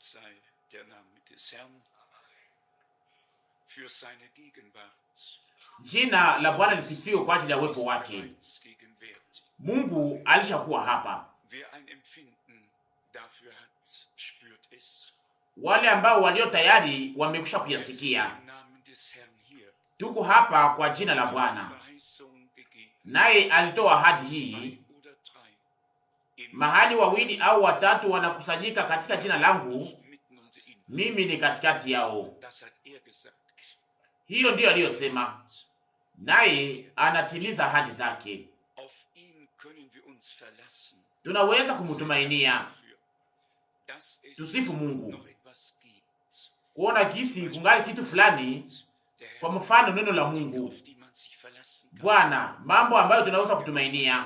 sei der Name des Herrn für seine Gegenwart. Jina la Bwana lisifiwe kwa ajili ya uwepo wake. Mungu alishakuwa hapa. Wer ein Empfinden dafür hat, spürt es. Wale ambao walio tayari wamekwisha kuyasikia. Tuko hapa kwa jina la Bwana. Naye alitoa ahadi hii, mahali 2 au 3 wanakusanyika katika jina langu, mimi ni katikati yao. Hiyo ndiyo aliyosema, naye anatimiza ahadi zake. Tunaweza kumtumainia. Tusifu Mungu. Kuona kisi kungali kitu fulani, kwa mfano neno la Mungu. Bwana, mambo ambayo tunaweza kutumainia,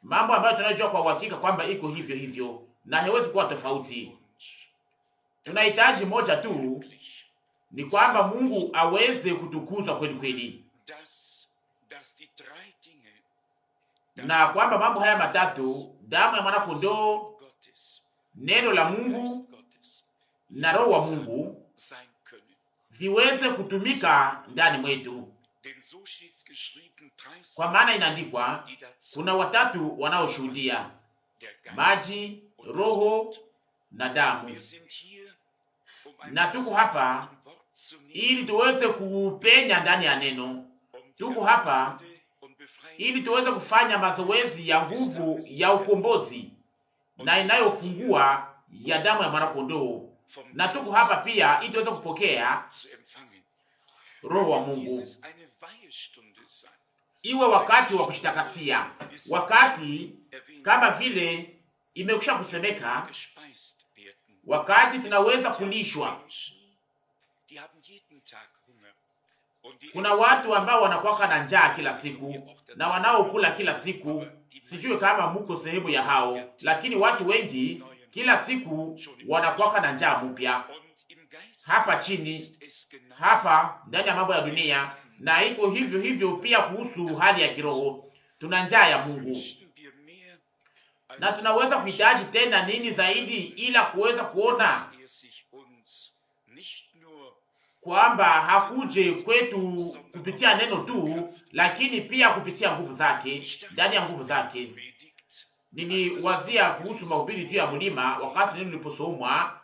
mambo ambayo tunajua kwa uhakika kwamba iko hivyo hivyo na haiwezi kuwa tofauti. Tunahitaji moja tu, ni kwamba Mungu aweze kutukuzwa kweli kweli, na kwamba mambo haya matatu, damu ya mwana kondoo, neno la Mungu na roho wa Mungu, viweze kutumika ndani mwetu. Kwa maana inaandikwa, kuna 3 wanaoshuhudia: maji, roho na damu. Na tuko hapa ili tuweze kupenya ndani ya neno. Tuko hapa ili tuweze kufanya mazoezi ya nguvu ya ukombozi na inayofungua ya damu ya mwana kondoo. Na tuko hapa pia ili tuweze kupokea roho wa Mungu. Iwe wakati wa kushitakasia, wakati kama vile imekwisha kusemeka, wakati tunaweza kulishwa. Kuna watu ambao wanakuwa na njaa kila siku na wanaokula kila siku. Sijui kama muko sehemu ya hao, lakini watu wengi kila siku wanakuwa na njaa mpya hapa chini, hapa ndani ya mambo ya dunia, na iko hivyo hivyo pia kuhusu hali ya kiroho. Tuna njaa ya Mungu, na tunaweza kuhitaji tena nini zaidi ila kuweza kuona kwamba hakuje kwetu kupitia neno tu, lakini pia kupitia nguvu zake, ndani ya nguvu zake. Niliwazia kuhusu mahubiri juu ya mlima wakati neno liliposomwa,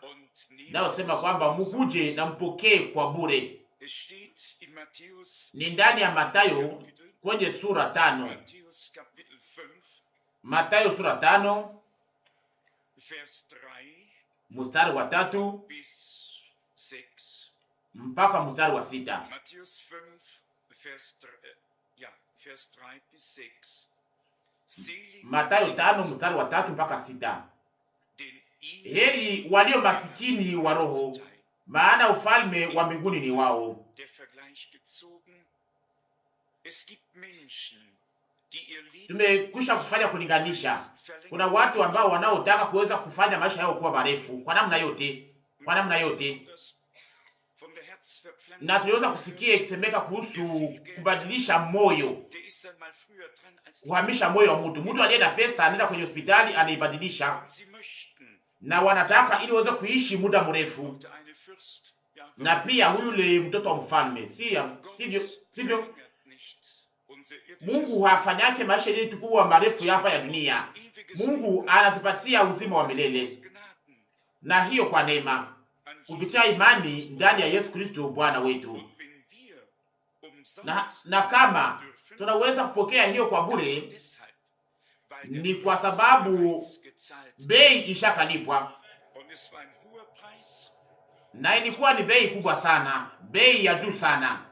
nao sema kwamba mkuje na mpokee kwa bure. Ni ndani ya Mathayo kwenye sura 5. Mathayo sura 5 mstari wa 3 mpaka mstari wa 6. Mathayo 5 mstari wa 3 mpaka 6. Heri walio masikini wa roho, maana ufalme wa mbinguni ni wao. Tumekwisha kufanya kulinganisha. Kuna watu ambao wanaotaka kuweza kufanya maisha yao kuwa marefu kwa namna yote, na tuliweza kusikia ikisemeka kuhusu kubadilisha moyo, kuhamisha moyo wa mtu aliye na pesa anaenda kwenye hospitali anaibadilisha, na wanataka ili waweze kuishi muda mrefu. Na pia yule mtoto wa mfalme, sivyo? Mungu hafanyake maisha yetu kuwa marefu hapa ya dunia. Mungu anatupatia uzima wa milele, na hiyo kwa neema kupitia imani ndani ya Yesu Kristo Bwana wetu. Na kama tunaweza kupokea hiyo kwa bure, ni kwa sababu bei ishakalipwa, na ilikuwa ni bei kubwa sana, bei ya juu sana,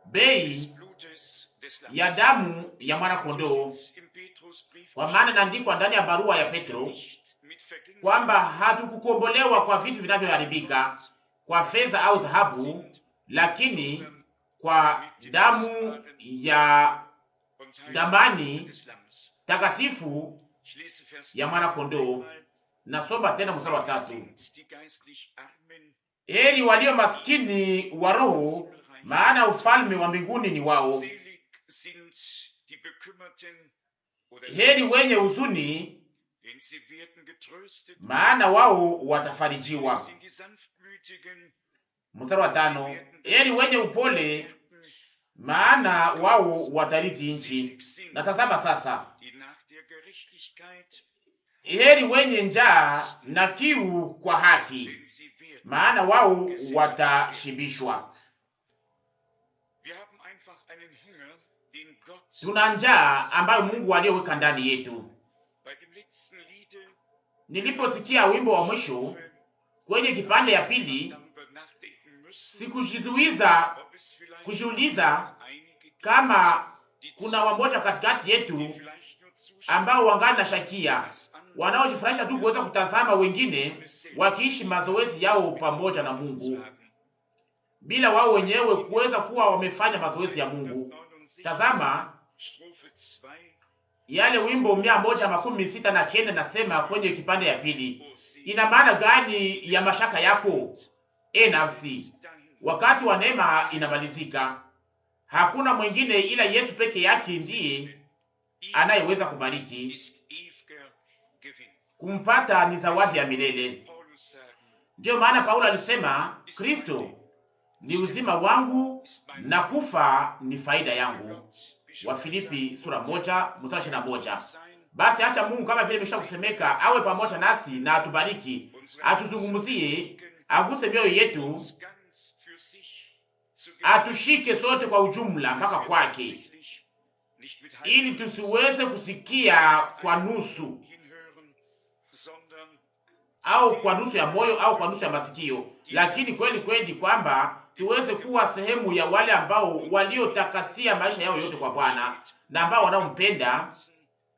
bei ya damu ya mwana kondoo. Kwa maana inaandikwa ndani ya barua ya Petro kwamba hatukukombolewa kwa vitu vinavyoharibika, kwa fedha au dhahabu, lakini kwa damu ya damani takatifu ya mwana kondoo. Nasoma tena mstari wa 3. Heri walio maskini wa roho, maana ufalme wa mbinguni ni wao. Heri wenye huzuni, maana wao watafarijiwa. Mstari wa 5, heri wenye upole, maana wao watarithi nchi. Na tazama sasa, heri wenye njaa na kiu kwa haki, maana wao watashibishwa. Tuna njaa ambayo Mungu aliyoweka ndani yetu. Niliposikia wimbo wa mwisho kwenye kipande ya pili, sikujizuiza kujiuliza kama kuna wamoja katikati yetu ambao wangana shakia, wanaojifurahisha tu kuweza kutazama wengine wakiishi mazoezi yao pamoja na Mungu bila wao wenyewe kuweza kuwa wamefanya mazoezi ya Mungu. Tazama yale wimbo 169 nasema kwenye kipande ya pili, ina maana gani ya mashaka yako, nafsi? Wakati wa neema inamalizika. Hakuna mwingine ila Yesu peke yake ndiye anayeweza kubariki. Kumpata ni zawadi ya milele. Ndio maana Paulo alisema, Kristo ni uzima wangu na kufa ni faida yangu. Wafilipi sura 1:21. Basi acha Mungu kama vile imesha kusemeka awe pamoja nasi na atubariki, atuzungumzie, aguse mioyo yetu, atushike sote kwa ujumla mpaka kwake, ili tusiweze kusikia kwa nusu au kwa nusu ya moyo au kwa nusu ya masikio, lakini kweli kweli kwamba tuweze kuwa sehemu ya wale ambao waliotakasia maisha yao yote kwa Bwana na ambao wanaompenda.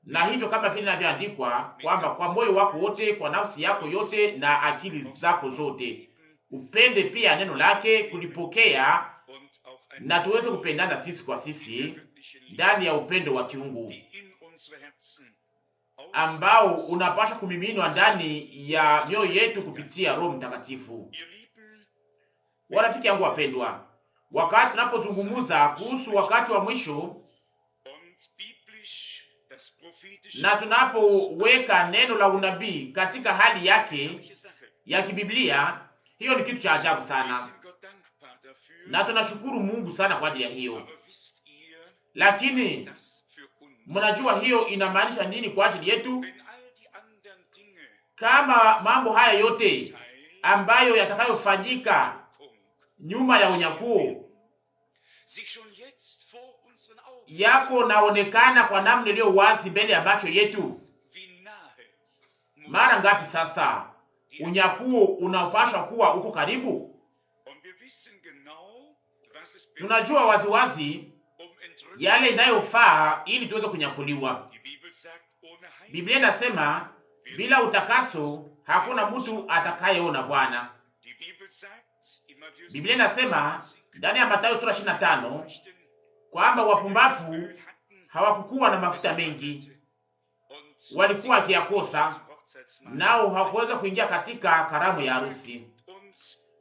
Na hivyo kama vile inavyoandikwa kwamba kwa moyo wako wote, kwa nafsi yako yote na akili zako zote upende pia neno lake, kulipokea, na tuweze kupendana sisi kwa sisi ndani ya upendo wa kiungu ambao unapaswa kumiminwa ndani ya mioyo yetu kupitia Roho Mtakatifu. Warafiki yangu wapendwa, wakati tunapozungumza kuhusu wakati wa mwisho na tunapoweka neno la unabii katika hali yake ya kibiblia, hiyo ni kitu cha ajabu sana, na tunashukuru Mungu sana kwa ajili ya hiyo. Lakini mnajua hiyo inamaanisha nini kwa ajili yetu? Kama mambo haya yote ambayo yatakayofanyika nyuma ya unyakuo yako naonekana kwa namna iliyo wazi mbele ya macho yetu, mara ngapi sasa unyakuo unaopashwa kuwa uko karibu? Tunajua waziwazi yale inayofaa ili tuweze kunyakuliwa. Biblia inasema bila utakaso hakuna mtu atakayeona Bwana. Biblia inasema ndani ya Mathayo sura 25 kwamba wapumbavu hawakukuwa na mafuta mengi, walikuwa wakiyakosa, nao hawakuweza kuingia katika karamu ya harusi.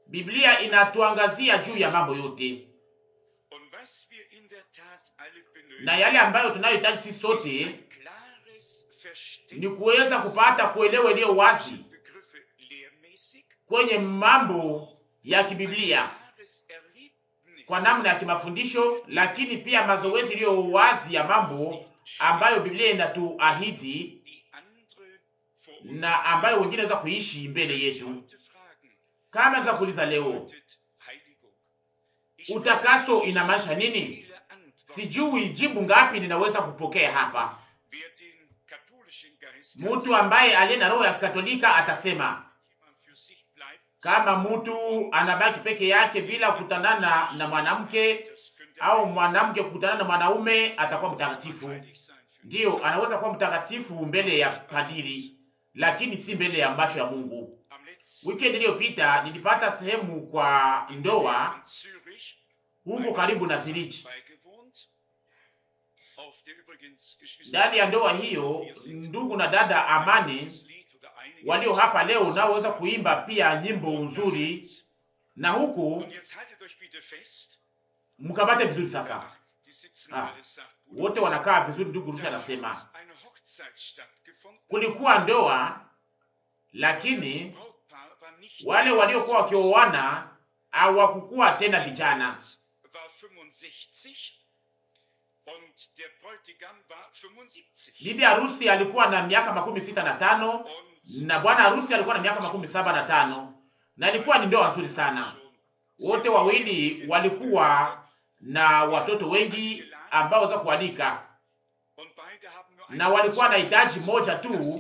Biblia inatuangazia juu ya mambo yote, na yale ambayo tunayohitaji sisi sote ni kuweza kupata kuelewa iliyo wazi kwenye mambo ya kibiblia kwa namna ya kimafundisho, lakini pia mazoezi iliyo wazi ya mambo ambayo Biblia inatuahidi na ambayo wengine waweza kuishi mbele yetu. Kama naweza kuuliza leo, utakaso inamaanisha nini? Sijui jibu ngapi ninaweza kupokea hapa. Mtu ambaye aliye na roho ya Kikatolika atasema kama mtu anabaki peke yake bila kukutanana na mwanamke au mwanamke kukutana na mwanaume atakuwa mtakatifu. Ndiyo, anaweza kuwa mtakatifu mbele ya padiri, lakini si mbele ya macho ya Mungu. Weekend iliyopita nilipata sehemu kwa ndoa huko karibu na Zurich. Ndani ya ndoa hiyo, ndugu na dada Amani walio hapa leo nao waweza kuimba pia nyimbo nzuri, na huku mkabate vizuri sasa. Wote wanakaa vizuri. Ndugu Rusha anasema kulikuwa ndoa, lakini wale waliokuwa wakioana hawakukuwa tena vijana. Bibi harusi alikuwa na miaka 65 na bwana harusi alikuwa na miaka 75, na ilikuwa ni ndoa nzuri sana. Wote wawili walikuwa na watoto wengi ambao waweza kualika, na walikuwa na hitaji moja tu,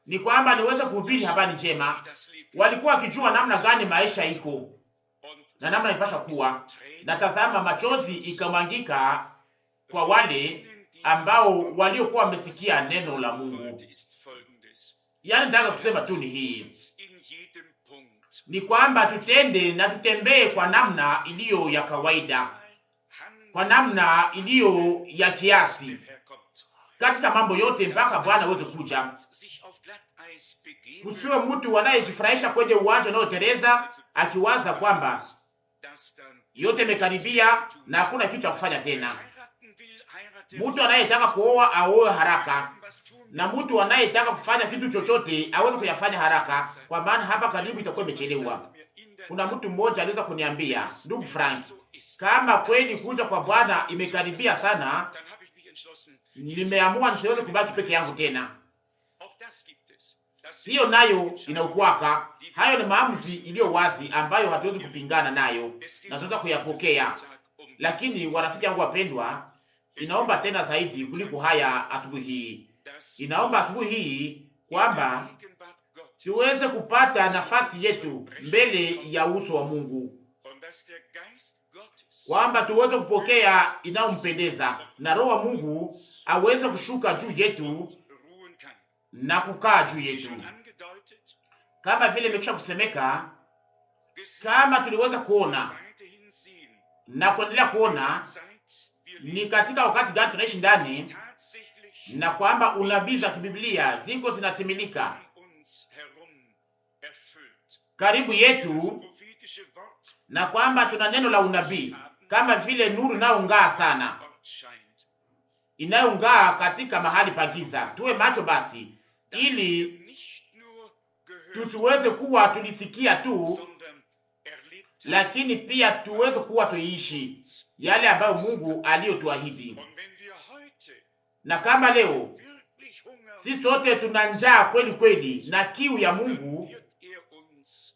ni kwamba niweze kuhubiri habari njema. Walikuwa wakijua namna gani maisha iko na namna ipasha kuwa, na tazama, machozi ikamwangika kwa wale ambao waliokuwa wamesikia neno la Mungu. Yaani nataka kusema tu ni hii, ni kwamba tutende na tutembee kwa namna iliyo ya kawaida, kwa namna iliyo ya kiasi katika mambo yote mpaka Bwana aweze kuja. Usiwe mtu anayejifurahisha kwenye uwanja unaoteleza akiwaza kwamba yote imekaribia na hakuna kitu cha kufanya tena. Mtu anayetaka kuoa aoe haraka, na mtu anayetaka kufanya kitu chochote aweze kuyafanya haraka, kwa maana hapa karibu itakuwa imechelewa. Kuna mtu mmoja aliweza kuniambia, ndugu Frank, kama kweli kuja kwa Bwana imekaribia sana, nimeamua nisiweze kubaki peke yangu tena. Hiyo nayo inaukwaka. Hayo ni maamuzi iliyo wazi ambayo hatuwezi kupingana nayo na tunaweza kuyapokea. Lakini warafiki yangu wapendwa, inaomba tena zaidi kuliko haya asubuhi hii. Inaomba asubuhi hii kwamba tuweze kupata nafasi yetu mbele ya uso wa Mungu, kwamba tuweze kupokea inayompendeza, na Roho wa Mungu aweze kushuka juu yetu na kukaa juu yetu. Kama vile imekwisha kusemeka, kama tuliweza kuona na kuendelea kuona ni katika wakati gani tunaishi ndani, na kwamba unabii za kibiblia ziko zinatimilika karibu yetu, na kwamba tuna neno la unabii kama vile nuru inayong'aa sana, inayong'aa katika mahali pa giza. Tuwe macho basi, ili tusiweze kuwa tulisikia tu, lakini pia tuweze kuwa tuiishi yale ambayo Mungu aliyotuahidi. Na kama leo sisi sote tuna njaa kweli kweli na kiu ya Mungu,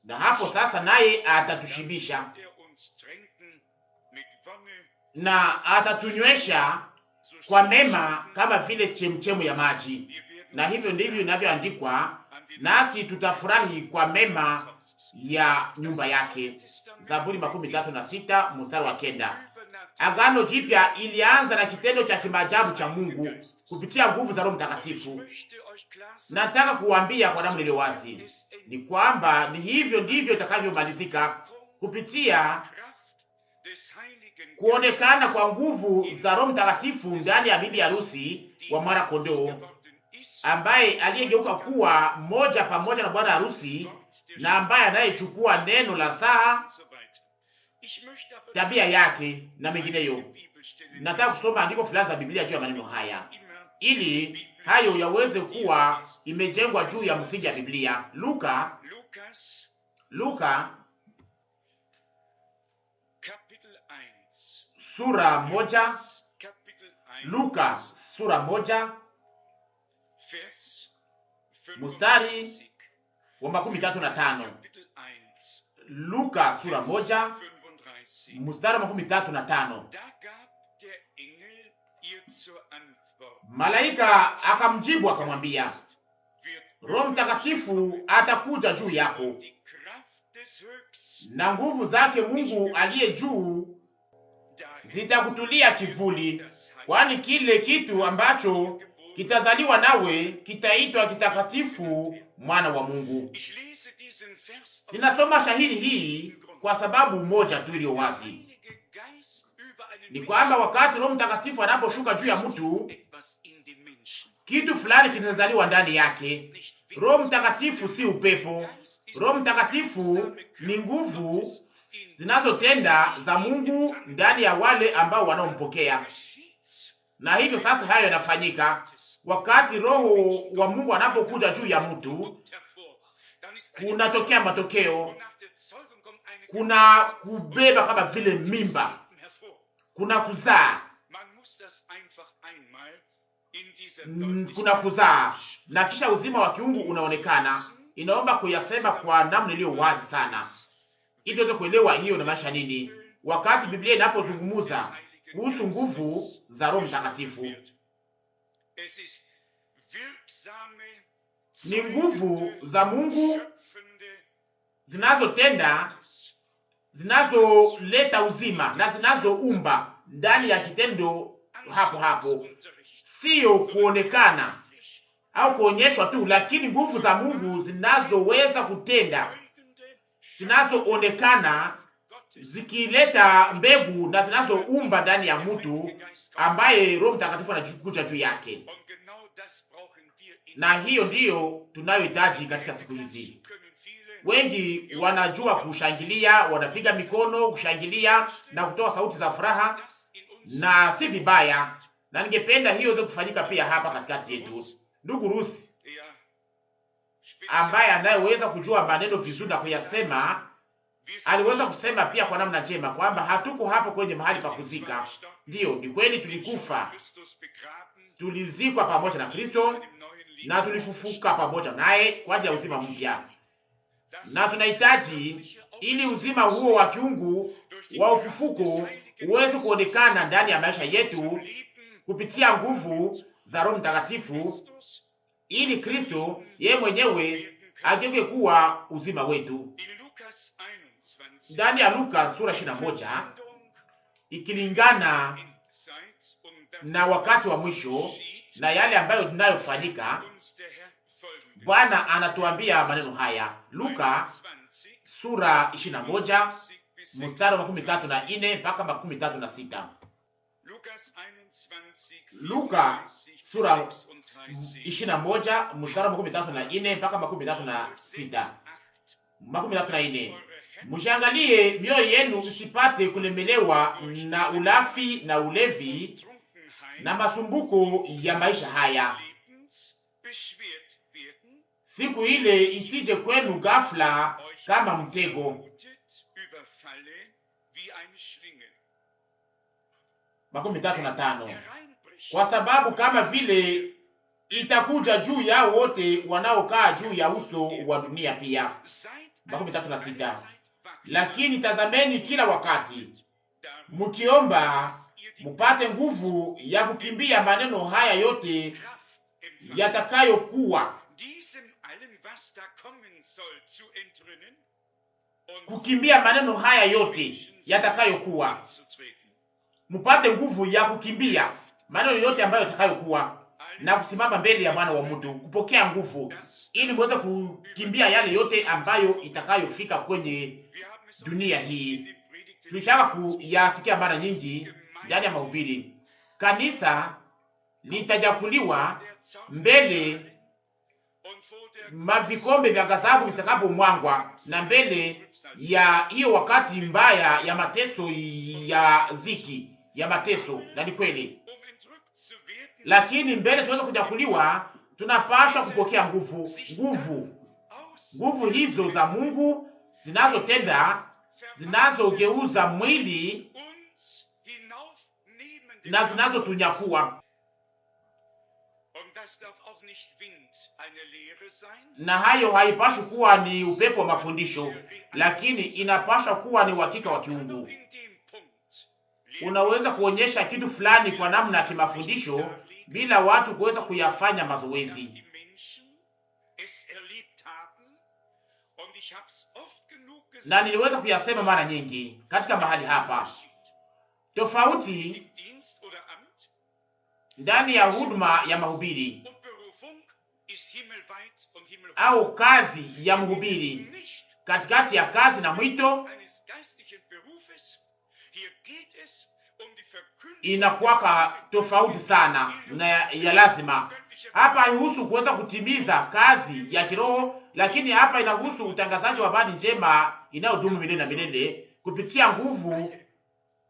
na hapo sasa naye atatushibisha na atatunywesha kwa mema kama vile chemchemu ya maji. Na hivyo ndivyo inavyoandikwa, nasi tutafurahi kwa mema ya nyumba yake. Zaburi 36 mstari wa 9. Agano Jipya ilianza na kitendo cha kimaajabu cha Mungu kupitia nguvu za Roho Mtakatifu. Nataka kuambia kwa namna iliyo wazi ni kwamba ni hivyo ndivyo itakavyomalizika, kupitia kuonekana kwa nguvu za Roho Mtakatifu ndani ya bibi harusi wa mwana kondoo, ambaye aliyegeuka kuwa mmoja pamoja na bwana harusi, na ambaye anayechukua neno la saa, tabia yake na mengineyo. Nataka kusoma andiko fulani za Biblia juu ya maneno haya, ili hayo yaweze kuwa imejengwa juu ya msingi ya Biblia. Luka sura 1, Luka sura 1 mstari wa 35. Luka sura 1 mstari wa 35. Malaika akamjibu akamwambia, Roho Mtakatifu atakuja juu yako, na nguvu zake Mungu aliye juu zitakutulia kivuli, kwani kile kitu ambacho kitazaliwa nawe kitaitwa kitakatifu, mwana wa Mungu. Ninasoma shahidi hii kwa sababu moja tu iliyo wazi, ni kwamba wakati Roho Mtakatifu anaposhuka juu ya mtu, kitu fulani kinazaliwa ndani yake. Roho Mtakatifu si upepo. Roho Mtakatifu ni nguvu zinazotenda za Mungu ndani ya wale ambao wanaompokea. Na hivyo sasa hayo yanafanyika wakati Roho wa Mungu anapokuja juu ya mtu, kunatokea matokeo. Kuna kubeba kama vile mimba, kuna kuzaa, kuna kuzaa, na kisha uzima wa kiungu unaonekana. Inaomba kuyasema kwa namna iliyo wazi sana ili tuweze kuelewa hiyo na maisha nini, wakati Biblia inapozungumza kuhusu nguvu za Roho Mtakatifu. Ni nguvu za Mungu zinazotenda, zinazoleta uzima na zinazoumba ndani ya kitendo hapo hapo, sio kuonekana au kuonyeshwa tu, lakini nguvu za Mungu zinazoweza kutenda, zinazoonekana zikileta mbegu na zinazoumba ndani ya mtu ambaye Roho Mtakatifu anakuja juu yake. Na hiyo ndiyo tunayohitaji katika siku hizi. Wengi wanajua kushangilia, wanapiga mikono kushangilia na kutoa sauti za furaha, na si vibaya, na ningependa hiyo iweze kufanyika pia hapa katikati yetu. Ndugu Rusi ambaye anayeweza kujua maneno vizuri na kuyasema, aliweza kusema pia kwa namna njema kwamba hatuko hapo kwenye mahali pa kuzika. Ndiyo, ni kweli, tulikufa, tulizikwa pamoja na Kristo na tulifufuka pamoja naye kwa ajili ya uzima mpya, na tunahitaji ili uzima huo wa kiungu wa ufufuko uweze kuonekana ndani ya maisha yetu kupitia nguvu za Roho Mtakatifu, ili Kristo yeye mwenyewe ageuke kuwa uzima wetu. Ndani ya Luka sura 21, ikilingana na wakati wa mwisho na yale ambayo tunayofanyika, Bwana anatuambia maneno haya. Luka sura 21 mstari wa 13 mpaka 36. Luka sura 21 mstari wa 13 mpaka 36. 34. Mshangalie mioyo yenu isipate kulemelewa na ulafi na ulevi na masumbuko ya maisha haya, siku ile isije kwenu ghafla kama mtego. 35. Kwa sababu kama vile itakuja juu yao wote wanaokaa juu ya uso wa dunia pia. 36. Lakini tazameni kila wakati mkiomba mupate nguvu ya kukimbia maneno haya yote yatakayokuwa, kukimbia maneno haya yote yatakayokuwa, mupate nguvu ya kukimbia maneno yote ambayo yatakayokuwa na kusimama mbele ya Mwana wa Mtu, kupokea nguvu ili muweze kukimbia yale yote ambayo itakayofika kwenye dunia hii. Tulishaka kuyasikia mara nyingi ndani ya mahubiri. Kanisa litajakuliwa mbele mavikombe vya ghadhabu vitakapomwangwa, na mbele ya hiyo wakati mbaya ya mateso, ya ziki, ya mateso. Na ni kweli, lakini mbele tuweze kujakuliwa, tunapaswa kupokea nguvu hizo za Mungu zinazotenda, zinazogeuza mwili na zinazotunyakuwa. Na hayo haipaswi kuwa ni upepo wa mafundisho, lakini inapaswa kuwa ni uhakika wa kiungu. Unaweza kuonyesha kitu fulani kwa namna ya kimafundisho bila watu kuweza kuyafanya mazoezi. Na niliweza kuyasema mara nyingi katika mahali hapa, tofauti ndani ya huduma ya mahubiri au kazi ya mhubiri, katikati ya kazi na mwito, inakuwa tofauti sana na ya lazima. Hapa haihusu kuweza kutimiza kazi ya kiroho, lakini hapa inahusu utangazaji wa habari njema inayodumu milele na milele kupitia nguvu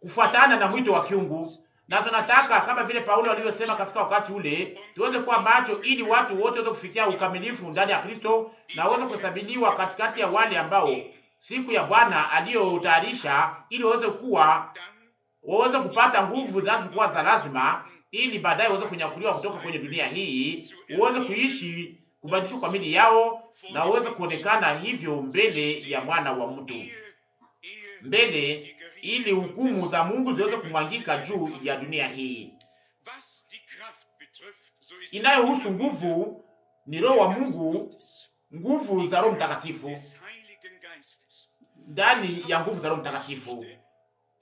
kufuatana na mwito wa kiungu. na tunataka kama vile Paulo alivyosema katika wakati ule, tuweze kuwa macho ili watu wote waweze kufikia ukamilifu ndani ya Kristo na waweze kuhesabiliwa katikati ya wale ambao siku ya Bwana aliyotayarisha, ili waweze kupata nguvu zinazokuwa za lazima, ili baadaye waweze kunyakuliwa kutoka kwenye dunia hii, waweze kuishi kubadilishwa kwa mili yao, na waweze kuonekana hivyo mbele ya mwana wa mtu, mbele ili hukumu za Mungu ziweze kumwangika juu ya dunia hii. Inayohusu nguvu ni Roho wa Mungu, nguvu za Roho Mtakatifu, ndani ya nguvu za Roho Mtakatifu.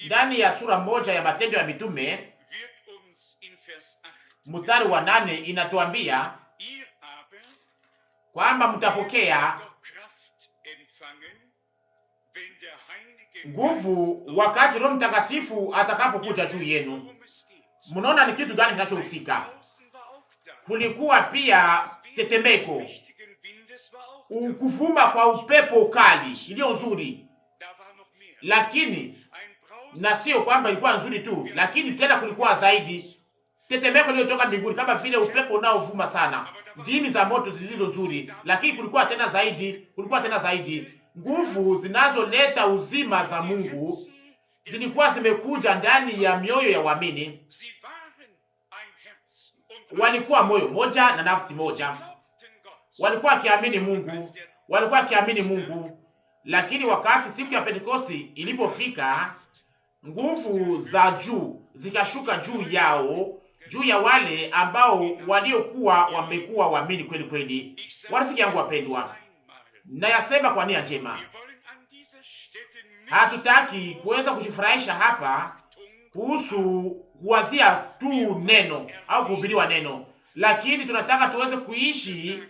Ndani ya sura moja ya Matendo ya Mitume mstari wa 8 inatuambia kwamba mtapokea nguvu wakati Roho Mtakatifu atakapokuja juu yenu. Mnaona ni kitu gani kinachohusika? Kulikuwa pia tetemeko, kuvuma kwa upepo kali iliyo nzuri, lakini na sio kwamba ilikuwa nzuri tu, lakini tena kulikuwa zaidi tetemeko lililotoka mbinguni, kama vile upepo unaovuma sana, ndimi za moto zilizo nzuri, lakini kulikuwa tena zaidi nguvu zinazoleta uzima za Mungu zilikuwa zimekuja ndani ya mioyo ya waamini. Walikuwa moyo moja na nafsi moja, walikuwa wakiamini Mungu, lakini wakati siku ya Pentekosti ilipofika, nguvu za juu zikashuka juu yao, juu ya wale ambao waliokuwa wamekuwa waamini kweli kweli. Warafiki yangu wapendwa, na yasema kwa nia njema, hatutaki kuweza kujifurahisha hapa kuhusu kuwazia tu neno au kuhubiriwa neno, lakini tunataka tuweze kuishi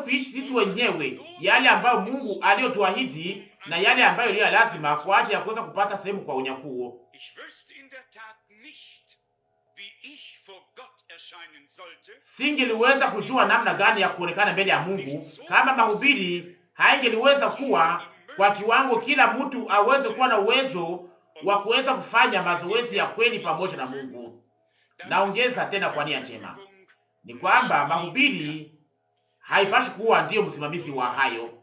sisi wenyewe yale ambayo Mungu aliyotuahidi na yale ambayo iliyo lazima kwa ajili ya kuweza kupata sehemu kwa unyakuo. Singeliweza kujua namna gani ya kuonekana mbele ya Mungu kama mahubiri haingeliweza kuwa kwa kiwango kila mtu aweze kuwa na uwezo wa kuweza kufanya mazoezi ya kweli pamoja na Mungu. Naongeza tena kwa nia njema ni kwamba mahubiri haipashi kuwa ndiyo msimamizi wa hayo.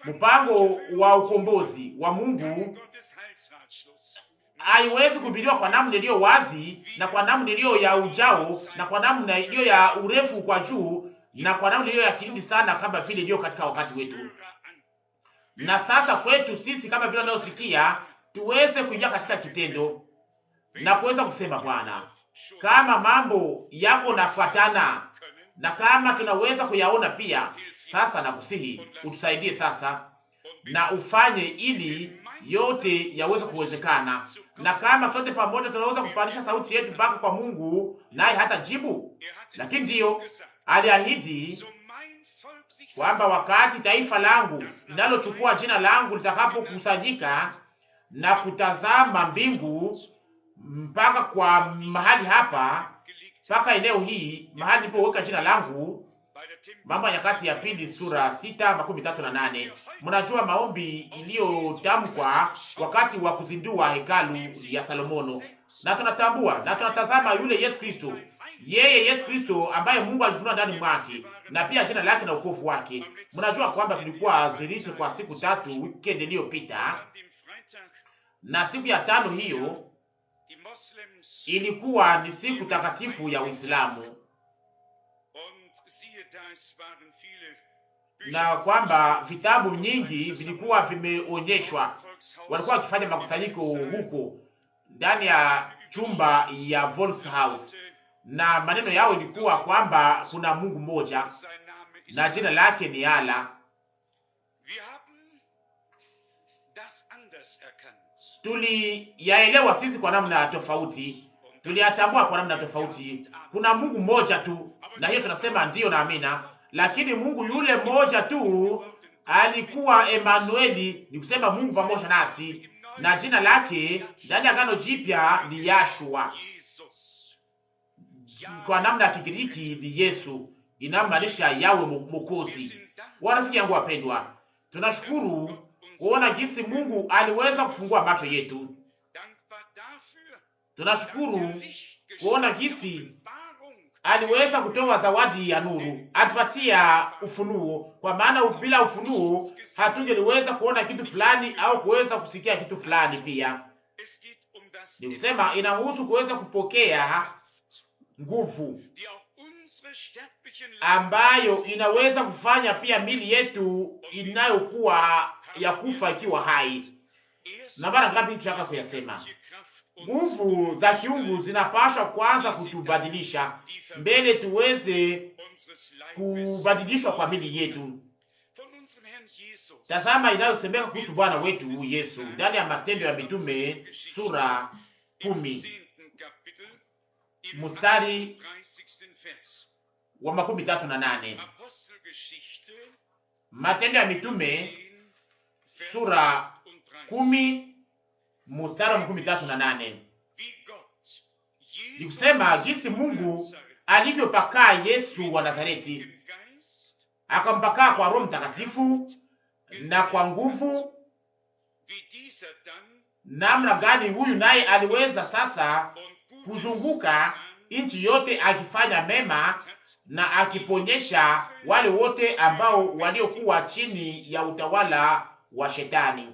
Mpango wa ukombozi wa Mungu haiwezi kuhubiriwa kwa namna iliyo wazi na kwa namna iliyo ya ujao na kwa namna iliyo ya urefu kwa juu na kwa namna iliyo ya kilindi sana kama vile iliyo katika wakati wetu. Na sasa kwetu sisi kama vile tunayosikia tuweze kuingia katika kitendo na kuweza kusema, Bwana, kama mambo yako nafuatana na kama tunaweza kuyaona pia sasa, na kusihi utusaidie sasa na ufanye ili yote yaweze kuwezekana, na kama sote pamoja tunaweza kupandisha sauti yetu mpaka kwa Mungu, naye hata jibu. Lakini ndiyo aliahidi kwamba wakati taifa langu linalochukua jina langu litakapokusanyika na kutazama mbingu mpaka kwa mahali hapa, mpaka eneo hii mahali nilipoweka jina langu. Mambo ya Nyakati ya Pili sura 6:38. Mnajua maombi iliyotamkwa wakati wa kuzindua hekalu ya Salomono, na tunatambua na tunatazama yule Yesu Kristo, yeye Yesu Kristo ambaye Mungu alifunua ndani mwake, na pia jina lake na wokovu wake. Mnajua kwamba tulikuwa azirisho kwa siku 3 weekend iliyopita, na siku ya 5 hiyo ilikuwa ni siku takatifu ya Uislamu, na kwamba vitabu nyingi vilikuwa vimeonyeshwa. Walikuwa wakifanya makusanyiko huko ndani ya chumba ya Volkshaus, na maneno yao ilikuwa kwamba kuna Mungu mmoja na jina lake ni Allah. Tuliyaelewa sisi kwa namna tofauti, tuliyatambua kwa namna tofauti. Kuna Mungu mmoja tu, na hiyo tunasema ndiyo na amina. Lakini Mungu yule mmoja tu alikuwa Emanueli, ni kusema Mungu pamoja nasi, na jina lake ndani ya Agano Jipya ni Yashua. Kwa namna ya Kigiriki ni Yesu, inamaanisha yawe Mwokozi. Warafiki yangu wapendwa, tunashukuru kuona jinsi Mungu aliweza kufungua macho yetu, Tunashukuru kuona gisi aliweza kutoa zawadi ya nuru, atupatia ufunuo, kwa maana bila ufunuo hatungeliweza kuona kitu fulani au kuweza kusikia kitu fulani. Pia ni kusema inahusu kuweza kupokea nguvu ambayo inaweza kufanya pia mili yetu inayokuwa ya kufa ikiwa hai. Na mara ngapi tunataka kuyasema, nguvu za kiungu zinapaswa kwanza kutubadilisha mbele tuweze kubadilishwa kwa mili yetu. Tazama inayosemeka kuhusu Bwana wetu Yesu ndani ya Matendo ya Mitume sura 10 mstari wa 38. Matendo ya Mitume sura 10 mstari wa 38. Ni kusema jinsi Mungu alivyopakaa Yesu wa Nazareti, akampakaa kwa Roho Mtakatifu na kwa nguvu, namna gani huyu naye aliweza sasa kuzunguka nchi yote akifanya mema na akiponyesha wale wote ambao waliokuwa chini ya utawala wa Shetani.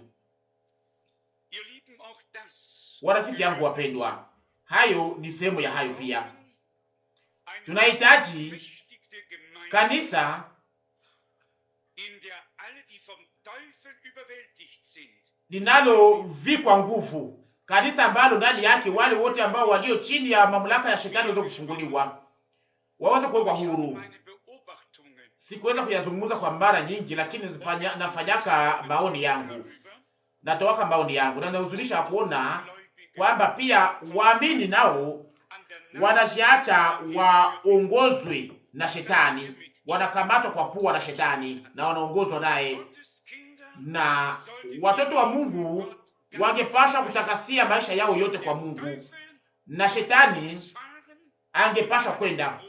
Warafiki yangu wapendwa, hayo ni sehemu ya hayo pia. Tunahitaji kanisa linalovikwa nguvu, kanisa ambalo ndani yake wale wote ambao walio chini ya mamlaka ya Shetani waweze kufunguliwa, waweze kuwekwa huru. Sikuweza kuyazungumza kwa mara nyingi, lakini nafanyaka maoni yangu, natowaka maoni yangu, na nahuzunisha kuona kwamba pia waamini nao wanajiacha waongozwe na Shetani, wanakamatwa kwa pua na Shetani na wanaongozwa naye. Na watoto wa Mungu wangepasha kutakasia maisha yao yote kwa Mungu, na Shetani angepasha kwenda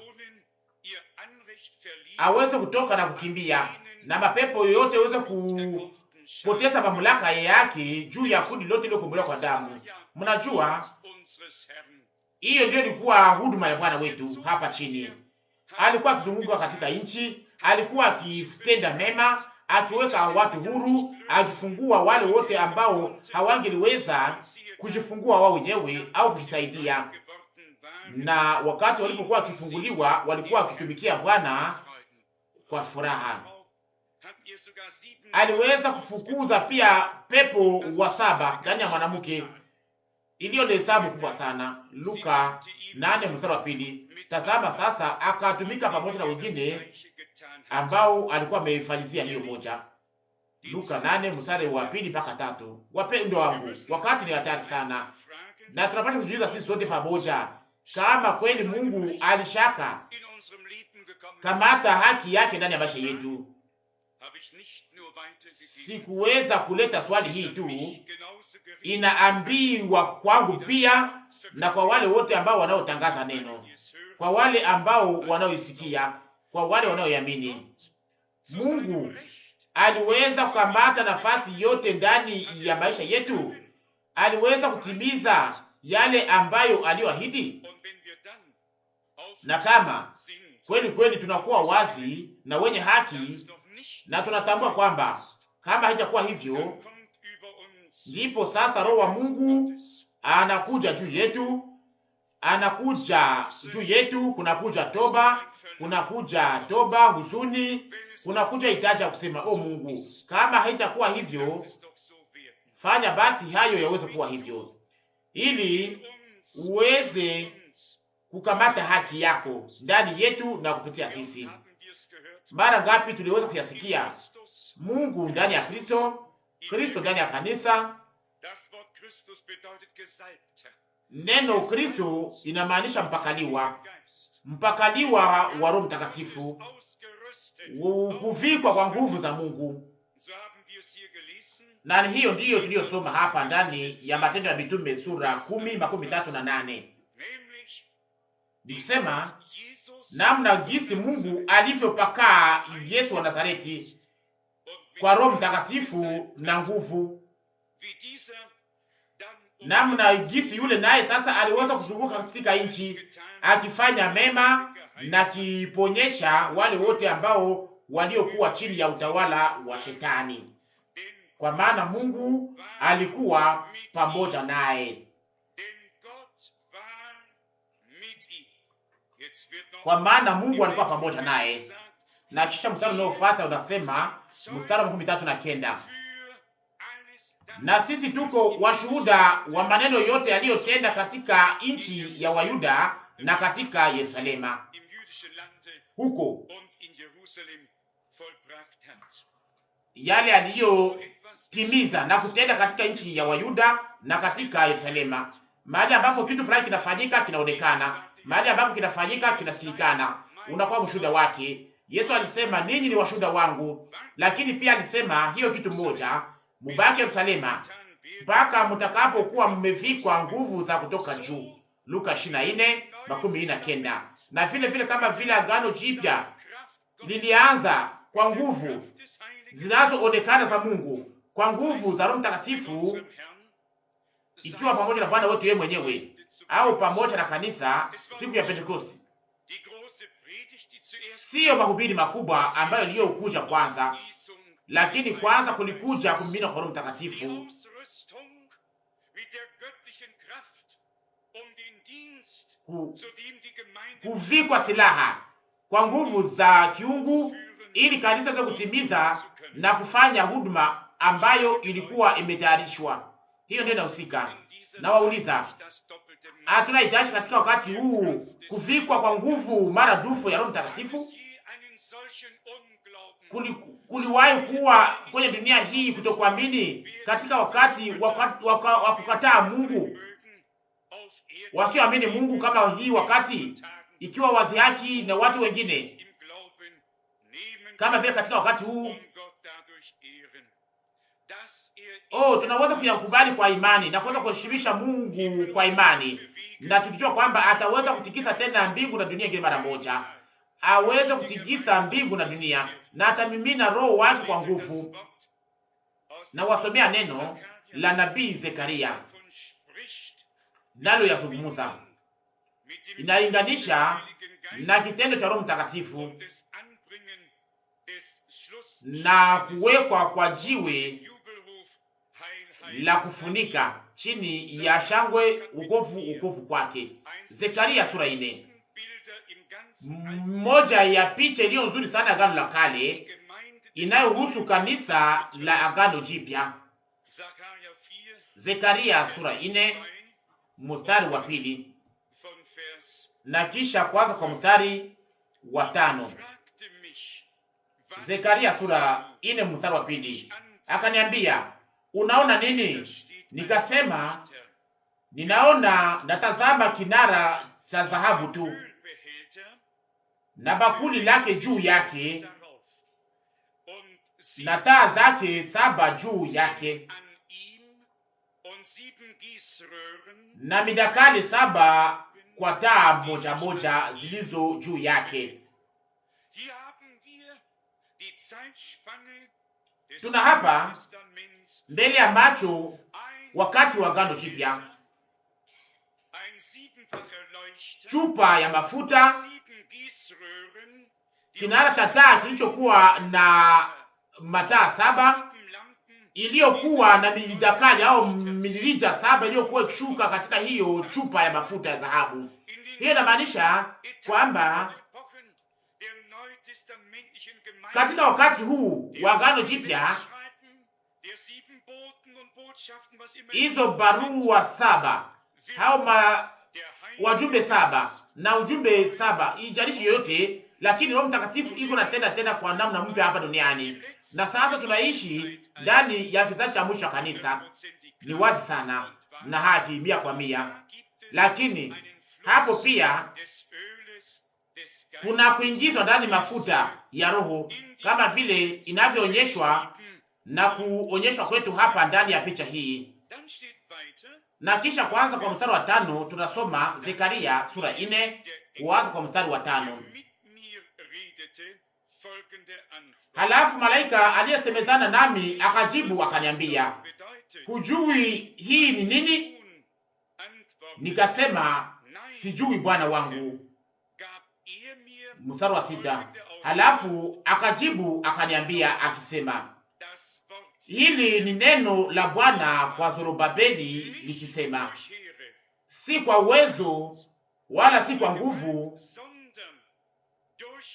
aweze kutoka na kukimbia, na mapepo yote yaweze kupoteza mamlaka yake juu ya kundi lote lilokombolewa kwa damu. Mnajua hiyo ndio ilikuwa huduma ya Bwana wetu hapa chini. Alikuwa akizunguka katika nchi, alikuwa akitenda mema, akiweka watu huru, akifungua wale wote ambao hawangeliweza kujifungua wao wenyewe au kujisaidia. Na wakati walipokuwa wakifunguliwa, walikuwa wakitumikia Bwana kwa furaha. Aliweza kufukuza pia pepo wa 7 ndani ya mwanamke, iliyo ni hesabu kubwa sana. Luka 8 mstari wa 2. Tazama sasa, akatumika pamoja na wengine ambao alikuwa ameifanyizia hiyo moja. Luka 8 mstari wa 2 mpaka 3. Wapendwa wangu, wakati ni hatari sana, na tunapaswa kujiuliza sisi sote pamoja, kama kweli Mungu alishaka kamata haki yake ndani ya maisha yetu. Sikuweza kuleta swali hii tu, inaambiwa kwangu pia na kwa wale wote ambao wanaotangaza neno, kwa wale ambao wanaoisikia, kwa wale wanaoamini. Mungu aliweza kukamata nafasi yote ndani ya maisha yetu, aliweza kutimiza yale ambayo aliyoahidi. Na kama kweli kweli tunakuwa wazi na wenye haki, na tunatambua kwamba kama haijakuwa hivyo, ndipo sasa Roho wa Mungu anakuja juu yetu, anakuja juu yetu. Kunakuja toba, huzuni, kunakuja hitaji ya kusema o Mungu, kama haijakuwa hivyo, fanya basi hayo yaweze kuwa hivyo, ili uweze kukamata haki yako ndani yetu na kupitia sisi. Mara ngapi tuliweza kuyasikia Mungu ndani ya Kristo, Kristo ndani ya kanisa. Neno Kristo inamaanisha mpakaliwa wa Roho Mtakatifu, kuvikwa kwa nguvu za Mungu. Na hiyo ndiyo tuliyosoma hapa ndani ya Matendo ya Mitume sura 10:38. Nikisema namna jinsi Mungu alivyopakaa Yesu wa Nazareti kwa Roho Mtakatifu na nguvu, namna jinsi yule naye sasa aliweza kuzunguka katika nchi akifanya mema na kiponyesha wale wote ambao waliokuwa chini ya utawala wa Shetani, kwa maana Mungu alikuwa pamoja naye. Kwa maana Mungu alikuwa pamoja naye. Na kisha mstari unaofuata unasema, mstari wa 39, na sisi tuko washuhuda wa maneno yote aliyotenda katika nchi ya Wayuda na katika Yerusalema, huko yale aliyotimiza na kutenda katika nchi ya Wayuda na katika Yerusalema. Mahali ambapo kitu fulani kinafanyika kinaonekana, mahali ambapo kinafanyika kinasilikana, unakuwa mshuhuda wake. Yesu alisema ninyi ni washuhuda wangu, lakini pia alisema hiyo kitu moja, mubaki Yerusalema mpaka mtakapokuwa mmevikwa nguvu za kutoka juu. Luka 24:29. Na vile vile kama vile agano jipya lilianza kwa nguvu zinazoonekana za Mungu, kwa nguvu za Roho Mtakatifu, ikiwa pamoja na Bwana wetu yeye mwenyewe au pamoja na kanisa siku ya Pentekosti. Siyo mahubiri makubwa ambayo iliyokuja kwanza, lakini kwanza kulikuja kumimina kwa Roho Mtakatifu, kuvikwa silaha kwa nguvu za kiungu, ili kanisa liweze kutimiza na kufanya huduma ambayo ilikuwa imetayarishwa. Hiyo ndio inahusika. Na wauliza, tunahitaji katika wakati huu kuvikwa kwa nguvu maradufu ya Roho Mtakatifu? Kuliwahi kuwa kwenye dunia hii kutokuamini katika wakati wa kukataa Mungu, wasioamini Mungu kama hii wakati, ikiwa wazi haki na watu wengine kama vile katika wakati huu. Tunaweza kuyakubali kwa imani na kuweza kuheshimisha Mungu kwa imani, na tukijua kwamba ataweza kutikisa tena mbingu na dunia ingine mara moja. Aweze kutikisa mbingu na dunia, na atamimina roho wake kwa nguvu. Na wasomea neno la nabii Zekaria, nalo yazungumuza, inalinganisha na kitendo cha Roho Mtakatifu na kuwekwa kwa jiwe la kufunika chini ya shangwe ukovu kwake. Zekaria sura 4. Moja ya picha iliyo nzuri sana Agano la Kale inayohusu kanisa la Agano Jipya. Zekaria sura 4 mstari wa 2 na kisha kwanza kwa mstari wa 5. Zekaria sura 4 mstari wa 2. Akaniambia, unaona nini? Nikasema, natazama kinara cha dhahabu tu na bakuli lake juu yake na taa zake 7 juu yake na midakali 7 kwa taa moja moja zilizo juu yake. Tuna hapa mbele ya macho wakati wa Agano Jipya chupa ya mafuta, kinara cha taa kilichokuwa na mataa 7, iliyokuwa na midakali au mililita 7 iliyokuwa ikishuka katika hiyo chupa ya mafuta ya dhahabu. Hiyo inamaanisha kwamba katika wakati huu wa Agano Jipya, hizo barua 7 au wajumbe 7 na ujumbe 7, ijalishi yoyote, lakini Roho Mtakatifu iko na tena kwa namna mpya hapa duniani. Na sasa tunaishi ndani ya kizazi cha mwisho wa kanisa. Ni wazi sana na haki 100%, lakini hapo pia kuna kuingizwa ndani mafuta ya Roho kama vile inavyoonyeshwa na kuonyeshwa kwetu hapa ndani ya picha hii. Na kisha kwanza kwa mstari wa 5 tunasoma Zekaria sura 4 kuanza kwa mstari wa 5. Halafu malaika aliyesemezana nami akajibu akaniambia, hujui hii ni nini? nikasema sijui Bwana wangu. Mstari wa 6, halafu akajibu akaniambia akisema, hili ni neno la Bwana kwa Zorobabeli likisema, si kwa uwezo wala si kwa nguvu,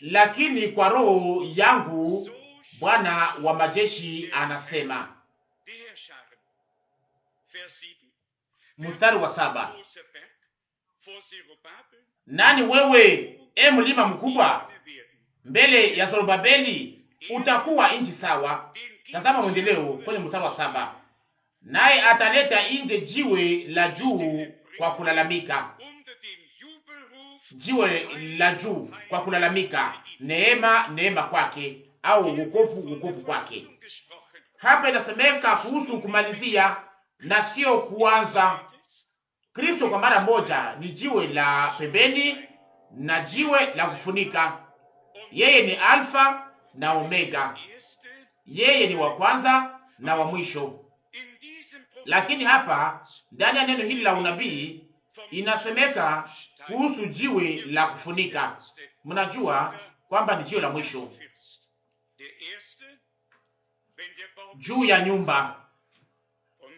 lakini kwa roho yangu, Bwana wa majeshi anasema. Mstari wa 7, nani wewe, e mlima mkubwa? Mbele ya Zorobabeli utakuwa nchi sawa. Tazama mwendeleo kwenye mstari wa 7, naye ataleta nje jiwe la juu kwa kulalamika, jiwe la juu kwa kulalamika, neema neema kwake, au wokovu wokovu kwake. Hapa inasemeka kuhusu kumalizia na sio kuanza. Kristo kwa mara moja ni jiwe la pembeni na jiwe la kufunika. Yeye ni Alfa na Omega, yeye ni wa kwanza na wa mwisho. Lakini hapa ndani ya neno hili la unabii inasemeka kuhusu jiwe la kufunika. Mnajua kwamba ni jiwe la mwisho juu ya nyumba.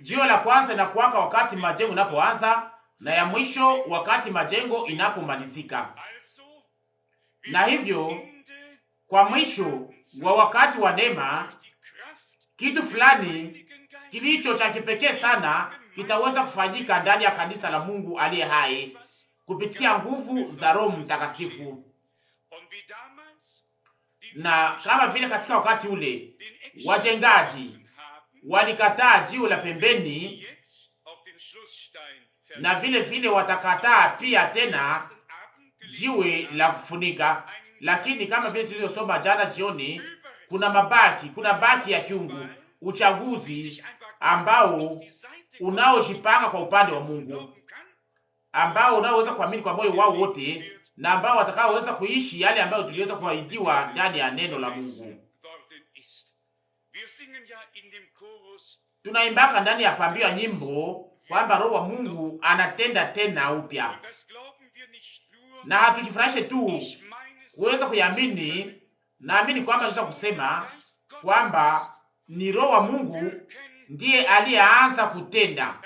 Jiwe la kwanza inakuwaka wakati majengo inapoanza, na ya mwisho wakati majengo inapomalizika. Na hivyo kwa mwisho wa wakati wa neema, kitu fulani kilicho cha kipekee sana kitaweza kufanyika ndani ya kanisa la Mungu aliye hai kupitia nguvu za Roho Mtakatifu. Na kama vile katika wakati ule wajengaji walikataa jiwe la pembeni, na vile vile watakataa pia tena jiwe la kufunika. Lakini kama vile tulivyosoma jana jioni, kuna baki ya kiungu, uchaguzi ambao unaojipanga kwa upande wa Mungu, ambao unaoweza kuamini kwa moyo wao wote, na ambao watakaoweza kuishi yale ambayo tuliweza kuahidiwa ndani ya neno la Mungu. Tunaimbaka ndani ya pambio ya nyimbo kwamba Roho wa Mungu anatenda tena upya, na hatujifurahishe tu kuweza kuiamini. Naamini kwamba naweza kusema kwamba ni Roho wa Mungu ndiye aliyeanza kutenda,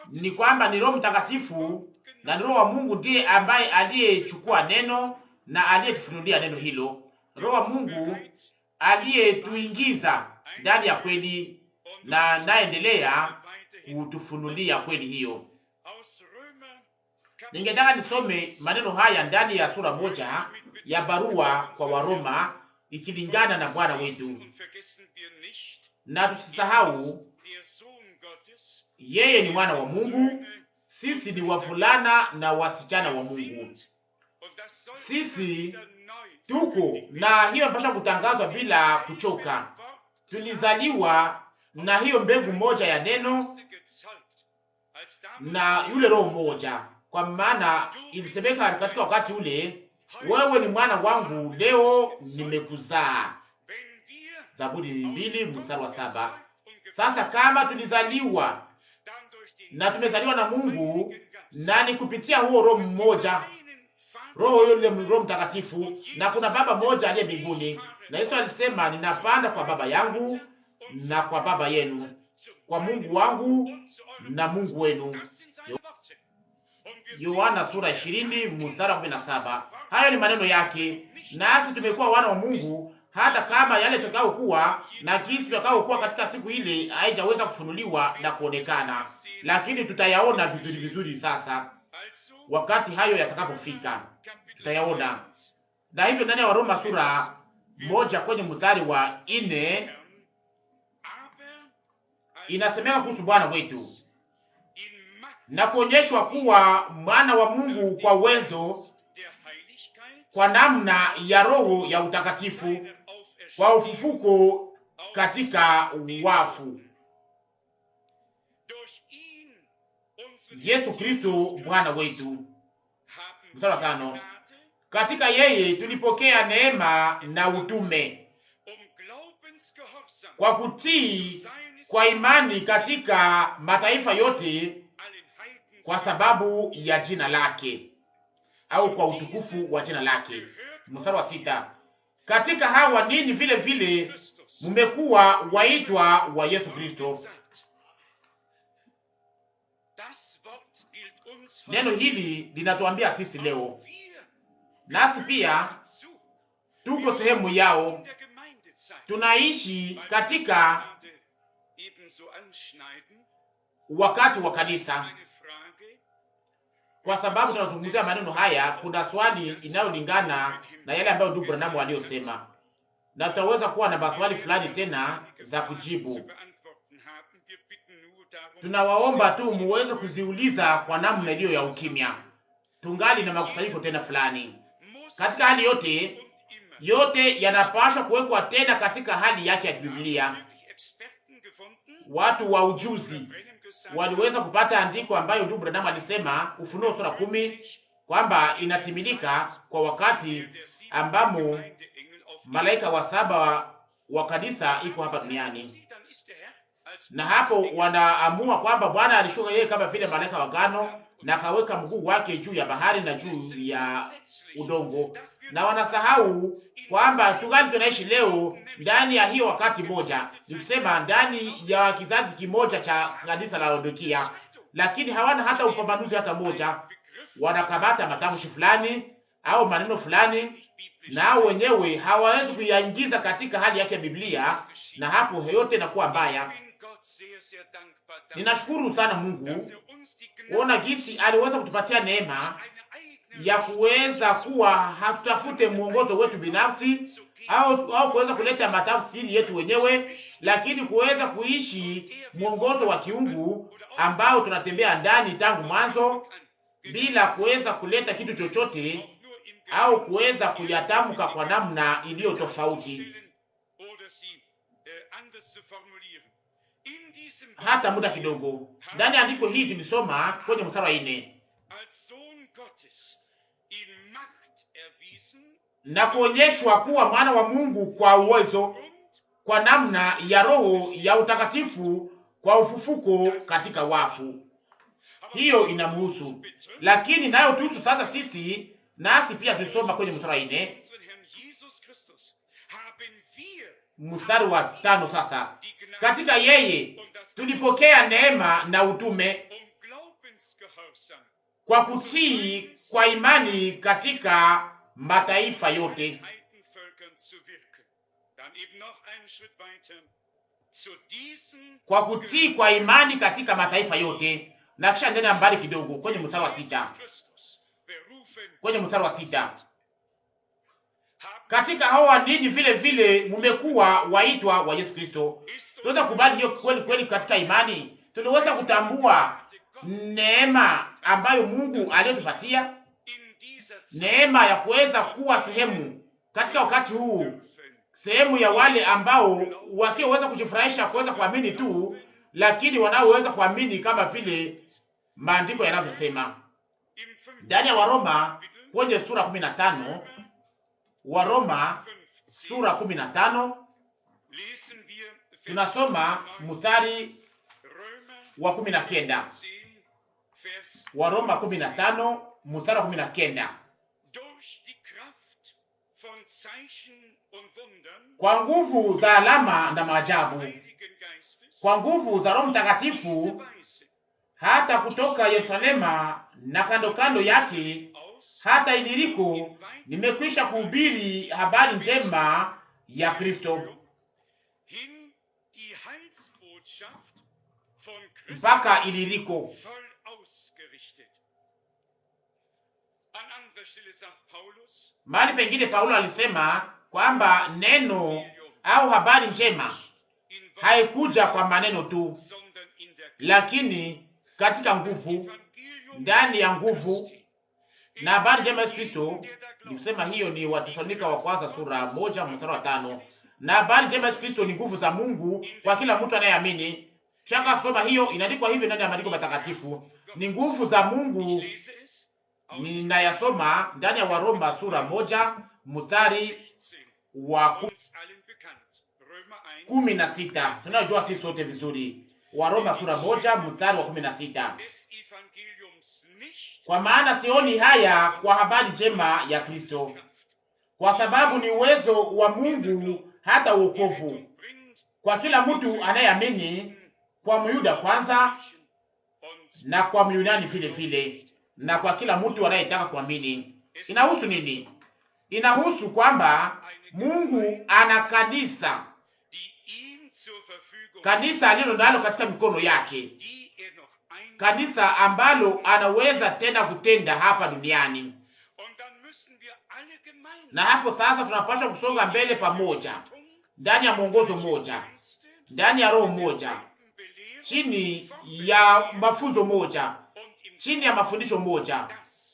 ni kwamba ni Roho Mtakatifu na ni Roho wa Mungu ndiye ambaye aliyechukua neno na aliyetufunulia neno hilo. Roho wa Mungu aliyetuingiza ndani ya kweli na naendelea kutufunulia kweli hiyo. Ningetaka nisome maneno haya ndani ya sura 1 ya barua kwa Waroma, ikilingana na Bwana wetu. Na tusisahau, yeye ni mwana wa Mungu, sisi ni wavulana na wasichana wa Mungu. Sisi tuko na hiyo mpasha kutangazwa bila kuchoka. Tulizaliwa na hiyo mbegu moja ya neno na yule Roho mmoja, kwa maana ilisemeka katika wakati ule, wewe ni mwana wangu, leo nimekuzaa. Zaburi 2 mstari wa 7. Sasa kama tulizaliwa na tumezaliwa na Mungu, na ni kupitia huo Roho mmoja, Roho yule Roho Mtakatifu, na kuna Baba mmoja aliye mbinguni. Na Yesu alisema, ninapanda kwa Baba yangu na kwa Baba yenu, kwa Mungu wangu na Mungu wenu. Yohana sura 20 mstari wa 17. Hayo ni maneno yake. Nasi tumekuwa wana wa Mungu, hata kama yale tutakayokuwa na kisi tutakayokuwa katika siku ile haijaweza kufunuliwa na kuonekana, lakini tutayaona vizuri vizuri sasa wakati hayo yatakapofika, tutayaona. Na hivyo ndani ya Waroma sura 1 kwenye mstari wa 4 inasemeka kuhusu Bwana wetu na kuonyeshwa kuwa mwana wa Mungu kwa uwezo, kwa namna ya Roho ya utakatifu, kwa ufufuko katika wafu. Yesu Kristo Bwana wetu. Mstari wa 5, katika yeye tulipokea neema na utume kwa kutii kwa imani katika mataifa yote kwa sababu ya jina lake, au kwa utukufu wa jina lake. Mstari wa 6, katika hawa ninyi vile vile mmekuwa waitwa wa Yesu Kristo. Neno hili linatuambia sisi leo, nasi pia tuko sehemu yao. Tunaishi katika wakati wa kanisa. Kwa sababu tunazungumzia maneno haya, kuna swali inayolingana na yale ambayo ndugu Branham aliyosema, na tutaweza kuwa na maswali fulani tena za kujibu. Tunawaomba tu muweze kuziuliza kwa namna iliyo ya ukimya. Tungali na makusanyiko tena fulani. Katika hali yote yanapaswa kuwekwa tena katika hali yake ya Biblia. Watu wa ujuzi waliweza kupata andiko ambayo ndugu Branham alisema, Ufunuo sura 10, kwamba inatimilika kwa wakati ambamo malaika wa 7 wa kanisa iko hapa duniani. Na hapo wanaamua kwamba Bwana alishuka yeye kama vile malaika wa agano na akaweka mguu wake juu ya bahari na juu ya udongo, na wanasahau kwamba tungali tunaishi leo ndani ya hiyo wakati moja, nikusema ndani ya kizazi kimoja cha kanisa la Laodikia, lakini hawana hata upambanuzi hata moja. Wanakamata matamshi fulani au maneno fulani, na wenyewe hawawezi kuyaingiza katika hali yake ya Biblia, na hapo yote inakuwa mbaya. Ninashukuru sana Mungu kuona jinsi aliweza kutupatia neema ya kuweza kuwa hatutafute mwongozo wetu binafsi au kuweza kuleta matafsiri yetu wenyewe, lakini kuweza kuishi mwongozo wa kiungu ambao tunatembea ndani tangu mwanzo, bila kuweza kuleta kitu chochote au kuweza kuyatamka kwa namna iliyo tofauti. Hata muda kidogo ndani ya andiko hili tulisoma kwenye mstari wa 4, na kuonyeshwa kuwa mwana wa Mungu kwa uwezo, kwa namna ya Roho ya utakatifu, kwa ufufuko katika wafu. Hiyo inamhusu, lakini nayo tuhusu sasa sisi, nasi pia tulisoma kwenye mstari wa 4, mstari wa 5. Sasa katika yeye tulipokea neema na utume kwa kutii kwa imani katika mataifa yote. Kwa kutii kwa imani katika mataifa yote. Na kisha ndani mbali kidogo kwenye mstari wa 6. Kwenye mstari wa 6. Katika hawa ninyi vile vile mmekuwa waitwa wa Yesu Kristo. Tunaweza kubali hiyo kweli kweli katika imani. Tunaweza kutambua neema ambayo Mungu aliyotupatia, neema ya kuweza kuwa sehemu katika wakati huu, sehemu ya wale ambao wasioweza kujifurahisha kuweza kuamini tu, lakini wanaoweza kuamini kama vile maandiko yanavyosema ndani ya Waroma kwenye sura 15. Waroma sura 15 tunasoma mstari wa 19. Waroma 15 mstari wa 19. Kwa nguvu za alama na maajabu, kwa nguvu za Roho Mtakatifu, hata kutoka Yerusalema na kando kando yake hata Iliriko, nimekwisha kuhubiri habari njema ya Kristo. Mpaka Iliriko. Mahali pengine Paulo alisema kwamba neno au habari njema haikuja kwa maneno tu, lakini katika nguvu, ndani ya nguvu. Na habari njema Yesu Kristo, nikusema hiyo ni Wathesalonika wa kwanza sura 1 mstari wa 5. Na habari njema Yesu Kristo ni nguvu za Mungu kwa kila mtu anayeamini. Shaka kusoma hiyo inaandikwa hivyo ndani ya maandiko matakatifu. Ni nguvu za Mungu. Ninayasoma ndani ya Waroma sura 1 mstari wa 16. Tunajua sisi sote vizuri. Waroma sura 1 mstari wa 16. Kwa maana sioni haya kwa habari njema ya Kristo, kwa sababu ni uwezo wa Mungu hata wokovu kwa kila mtu anayeamini, kwa Myuda kwanza na kwa Myunani vile vile, na kwa kila mtu anayetaka kuamini. Inahusu nini? Inahusu kwamba Mungu ana kanisa, kanisa alilo nalo katika mikono yake, kanisa ambalo anaweza tena kutenda hapa duniani. Na hapo sasa tunapaswa kusonga mbele pamoja, ndani ya mwongozo mmoja, ndani ya roho moja, chini ya mafunzo moja, chini ya mafundisho moja,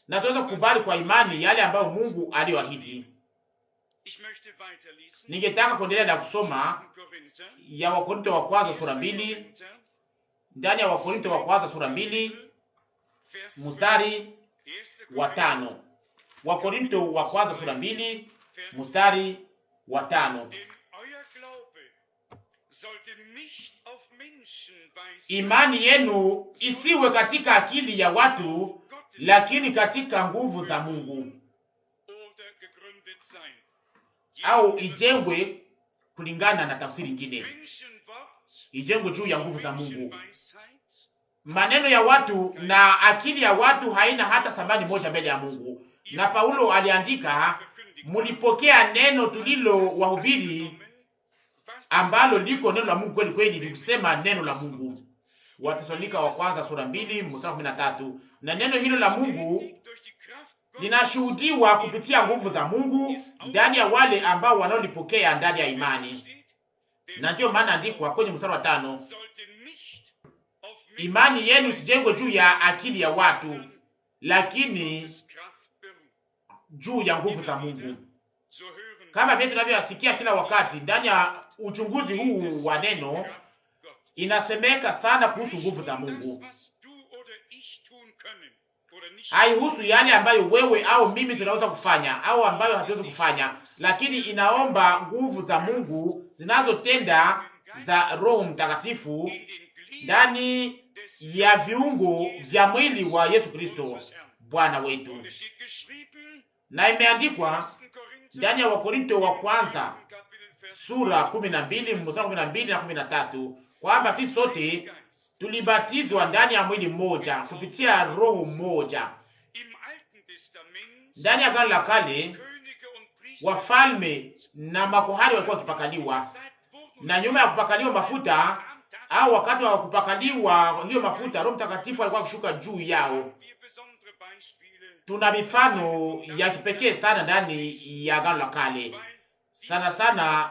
na tuweza kukubali kwa imani yale ambayo Mungu aliyoahidi. Ningetaka kuendelea na kusoma ya Wakorinto wa kwanza sura 2, ndani ya Wakorinto wa kwanza sura 2 mstari wa 5. Wakorinto wa kwanza sura 2 mstari wa 5. Imani yenu isiwe katika akili ya watu, lakini katika nguvu za Mungu, au ijengwe kulingana na tafsiri nyingine, ijengwe juu ya nguvu za Mungu. Maneno ya watu na akili ya watu haina hata thamani moja mbele ya Mungu. Na Paulo aliandika, mulipokea neno tulilo wahubiri, ambalo liko neno la Mungu kweli kweli, ni kusema neno la Mungu. Wathesalonike wa kwanza sura 2 mstari 13. Na neno hilo la Mungu linashuhudiwa kupitia nguvu za Mungu ndani ya wale ambao wanaolipokea ndani ya imani. Na ndio maana andikwa kwenye mstari wa 5, imani yenu isijengwe juu ya akili ya watu, lakini juu ya nguvu za Mungu. Kama vile tunavyosikia kila wakati ndani ya uchunguzi huu wa neno, inasemeka sana kuhusu nguvu za Mungu. Haihusu yale ambayo wewe au mimi tunaweza kufanya au ambayo hatuwezi kufanya, lakini inaomba nguvu za Mungu zinazotenda za Roho Mtakatifu ndani ya viungo vya mwili wa Yesu Kristo Bwana wetu. Na imeandikwa ndani ya Wakorinto wa kwanza sura 12 mstari 12 na 13 kwamba sisi sote tulibatizwa ndani ya mwili mmoja kupitia roho mmoja. Ndani ya Agano la Kale wafalme na makuhani walikuwa wakipakaliwa, na nyuma ya kupakaliwa mafuta au wakati wa kupakaliwa hiyo mafuta, Roho Mtakatifu alikuwa akishuka juu yao. Tuna mifano ya kipekee sana ndani ya Agano la Kale, sana sana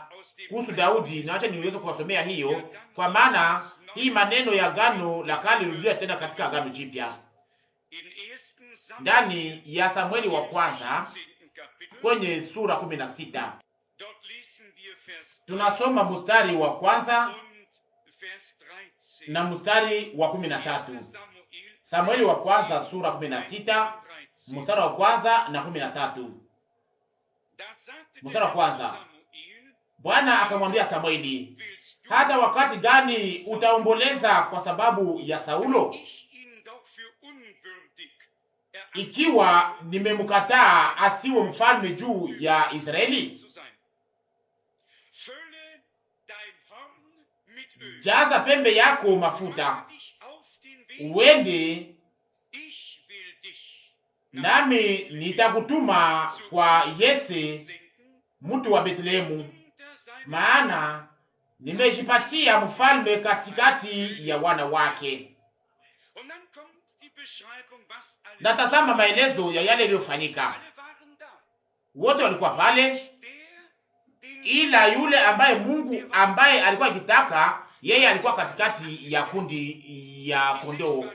kuhusu Daudi, na acha niweze kuwasomea hiyo, kwa maana hii maneno ya Agano la Kale yalirudia tena katika Agano Jipya. Ndani ya Samueli wa kwanza kwenye sura 16 tunasoma mstari wa kwanza na mstari wa 13. Samueli wa kwanza sura 16 mstari wa kwanza na 13. Mstari wa kwanza: Bwana akamwambia Samueli, hata wakati gani utaomboleza kwa sababu ya Saulo? Ikiwa nimemkataa asiwe mfalme juu ya Israeli? Jaza pembe yako mafuta, uende, nami nitakutuma kwa Yese mtu wa Bethlehemu, maana nimejipatia mfalme katikati ya wana wake. Na tazama maelezo ya yale yaliyofanyika. Wote walikuwa pale, ila yule ambaye Mungu ambaye alikuwa akitaka, yeye alikuwa katikati ya kundi ya kondoo.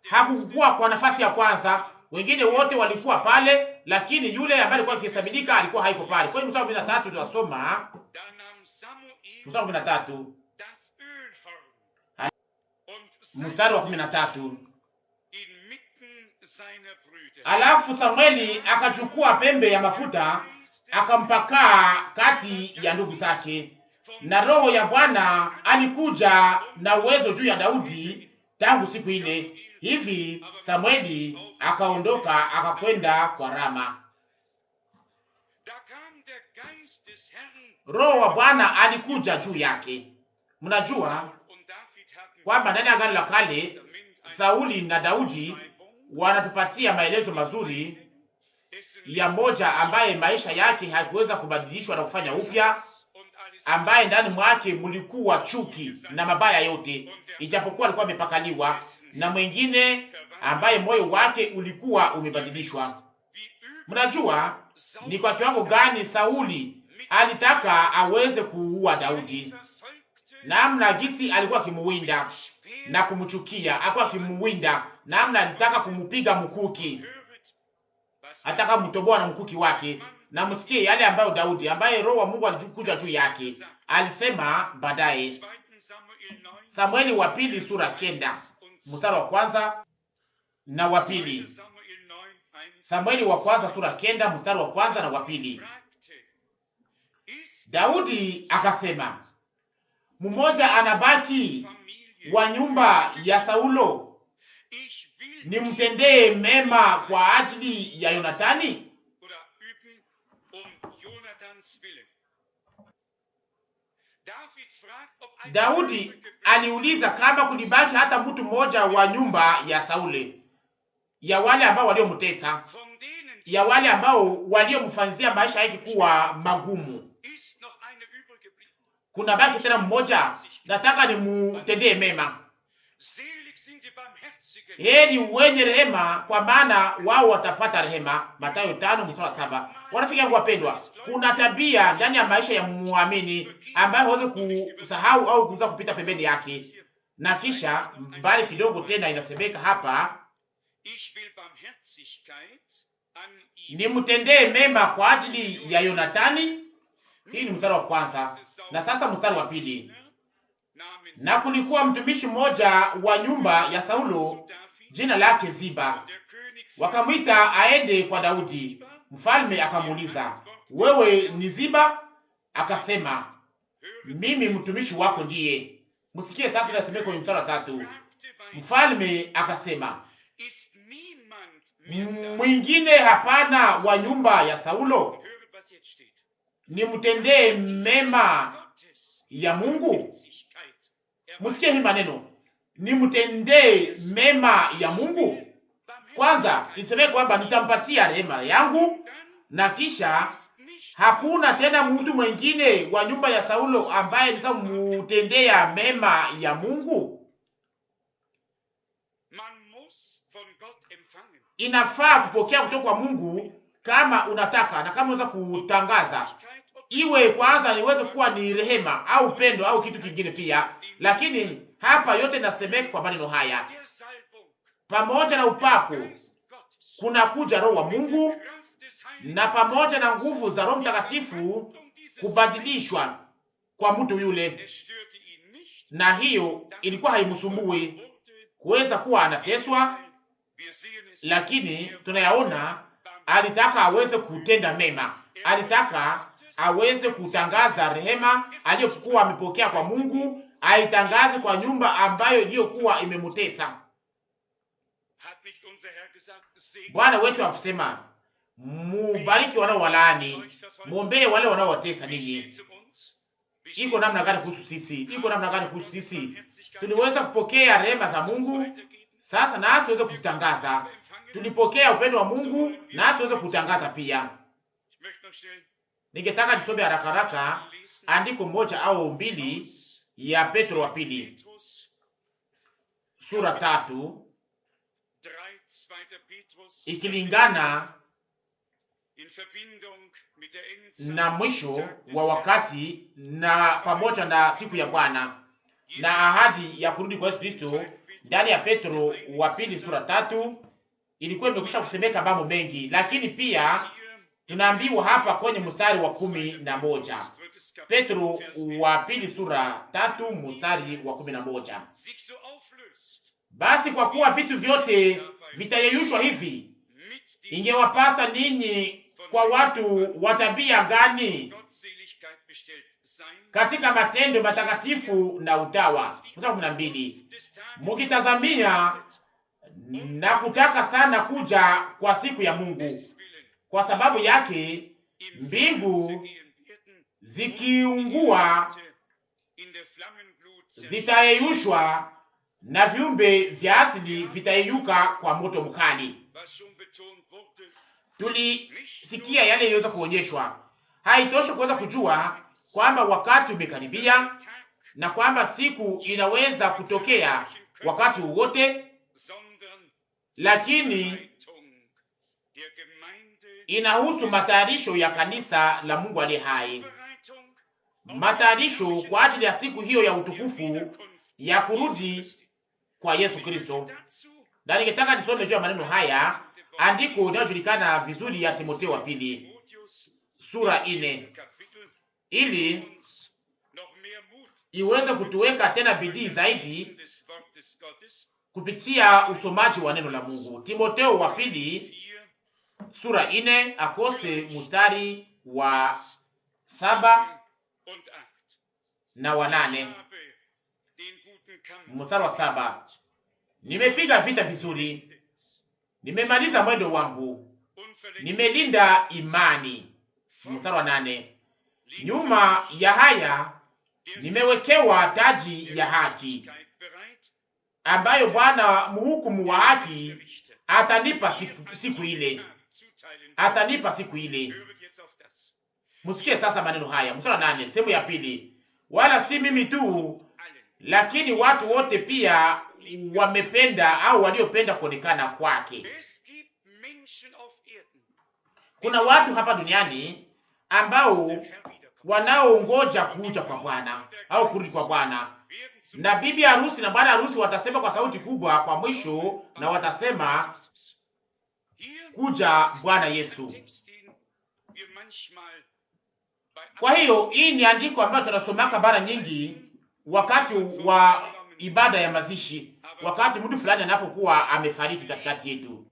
Hakukuwa kwa nafasi ya kwanza, wengine wote walikuwa pale, lakini yule ambaye alikuwa akihesabika alikuwa haiko pale. Kwa hiyo mstari wa 13 tunasoma mstari wa 13, mstari wa 13: Alafu Samueli akachukua pembe ya mafuta akampaka kati ya ndugu zake, na roho ya Bwana alikuja na uwezo juu ya Daudi tangu siku ile. Hivi Samueli akaondoka akakwenda kwa Rama. Roho wa Bwana alikuja juu yake. Mnajua kwamba ndani ya Agano la Kale Sauli na Daudi wanatupatia maelezo mazuri ya moja ambaye maisha yake haikuweza kubadilishwa na kufanya upya, ambaye ndani mwake mlikuwa chuki na mabaya yote, ijapokuwa alikuwa amepakaliwa, na mwingine ambaye moyo wake ulikuwa umebadilishwa. Mnajua ni kwa kiwango gani Sauli alitaka aweze kuua Daudi, namna gisi alikuwa akimuwinda na kumchukia, alikuwa akimuwinda namna alitaka kumupiga mkuki, ataka mtoboa na mkuki wake. Na msikie yale ambayo Daudi, ambaye roho wa Mungu alikuja juu yake, alisema baadaye. Samueli wa pili sura 9 mstari wa kwanza na wa pili. Samueli wa kwanza sura 9 mstari wa kwanza na wa pili. Daudi akasema, mmoja anabaki wa nyumba ya Saulo, nimtendee mema kwa ajili ya Yonatani? Daudi aliuliza kama kulibaki hata mtu mmoja wa nyumba ya Sauli, ya wale ambao waliomtesa, ya wale ambao waliomfanyia maisha yake kuwa magumu. Kuna baki tena mmoja, nataka nimutendee mema. Heri wenye rehema, kwa maana wao watapata rehema. Mathayo 5:7. Warafiki yangu wapendwa, kuna tabia ndani ya maisha ya muamini ambayo hawezi kusahau au kuweza kupita pembeni yake. Na kisha mbali kidogo tena inasemeka hapa, nimtendee mema kwa ajili ya Yonatani. Hii ni mstari wa kwanza. Na sasa mstari wa pili. Na kulikuwa mtumishi mmoja wa nyumba ya Saulo, jina lake Ziba. Wakamwita aende kwa Daudi. Mfalme akamuuliza, wewe ni Ziba? Akasema, mimi mtumishi wako ndiye. Msikie sasa inasemeka kwenye mstari wa 3. Mfalme akasema, mwingine hapana wa nyumba ya Saulo? Nimtendee mema ya Mungu? Msikie hii maneno, nimtendee mema ya Mungu. Kwanza iseme kwamba nitampatia rehema yangu, na kisha hakuna tena mtu mwingine wa nyumba ya Saulo ambaye nitamtendea mema ya Mungu. Inafaa kupokea kutoka kwa Mungu kama unataka, na kama unaweza kutangaza, iwe kwanza niweze kuwa ni rehema au pendo au kitu kingine pia. Lakini hapa yote nasemeka kwa maneno haya, pamoja na upako kuna kuja roho wa Mungu, na pamoja na nguvu za Roho Mtakatifu kubadilishwa kwa mtu yule. Na hiyo ilikuwa haimsumbui kuweza kuwa anateswa, lakini tunayaona alitaka aweze kutenda mema, alitaka aweze kutangaza rehema aliyokuwa amepokea kwa Mungu, aitangaze kwa nyumba ambayo iliyokuwa imemutesa. Bwana wetu akusema, mubariki wanao walaani, muombee wale wanaowatesa ninyi. Iko namna gani kuhusu sisi? Iko namna gani kuhusu sisi? Tuliweza kupokea rehema za Mungu, sasa na tuweze kuzitangaza. Tulipokea upendo wa Mungu, na tuweze kutangaza pia. Ningetaka nisome haraka haraka andiko moja au mbili ya Petro wa pili sura 3, ikilingana na mwisho wa wakati na pamoja na siku ya Bwana na ahadi ya kurudi kwa Yesu Kristo. Ndani ya Petro wa pili sura 3 ilikuwa imekwisha kusemeka mambo mengi, lakini pia tunaambiwa hapa kwenye mstari wa 11. Petro wa pili sura 3 mstari wa 11. Basi kwa kuwa vitu vyote vitayeyushwa hivi, ingewapasa ninyi kwa watu wa tabia gani katika matendo matakatifu na utawa. Mstari 12. Mukitazamia na kutaka sana kuja kwa siku ya Mungu. Kwa sababu yake mbingu zikiungua zitayeyushwa na viumbe vya asili vitayeyuka kwa moto mkali. Tulisikia yale iliweza kuonyeshwa. Haitoshi kuweza kujua kwamba wakati umekaribia na kwamba siku inaweza kutokea wakati wowote, lakini inahusu matayarisho ya kanisa la Mungu aliye hai, matayarisho kwa ajili ya siku hiyo ya utukufu ya kurudi kwa Yesu Kristo. Na ningetaka nisome juu ya maneno haya, andiko linalojulikana vizuri ya Timotheo wa pili sura 4, ili iweze kutuweka tena bidii zaidi kupitia usomaji wa neno la Mungu. Timotheo wa pili sura 4 akose mstari wa 7 na wa 8. Mstari wa 7: nimepiga vita vizuri, nimemaliza mwendo wangu, nimelinda imani. Mstari wa 8: nyuma ya haya nimewekewa taji ya haki, ambayo Bwana mhukumu wa haki atanipa siku ile. Atanipa siku ile. Musikie sasa maneno haya. Mstari wa 8, sehemu ya pili: wala si mimi tu, lakini watu wote pia wamependa au waliopenda kuonekana kwake. Kuna watu hapa duniani ambao wanaongoja kuja kwa Bwana au kurudi kwa Bwana, na bibi harusi na bwana harusi watasema kwa sauti kubwa kwa mwisho, na watasema kuja Bwana Yesu. Kwa hiyo hii ni andiko ambayo tunasomaka mara nyingi wakati wa ibada ya mazishi, wakati mtu fulani anapokuwa amefariki katikati yetu.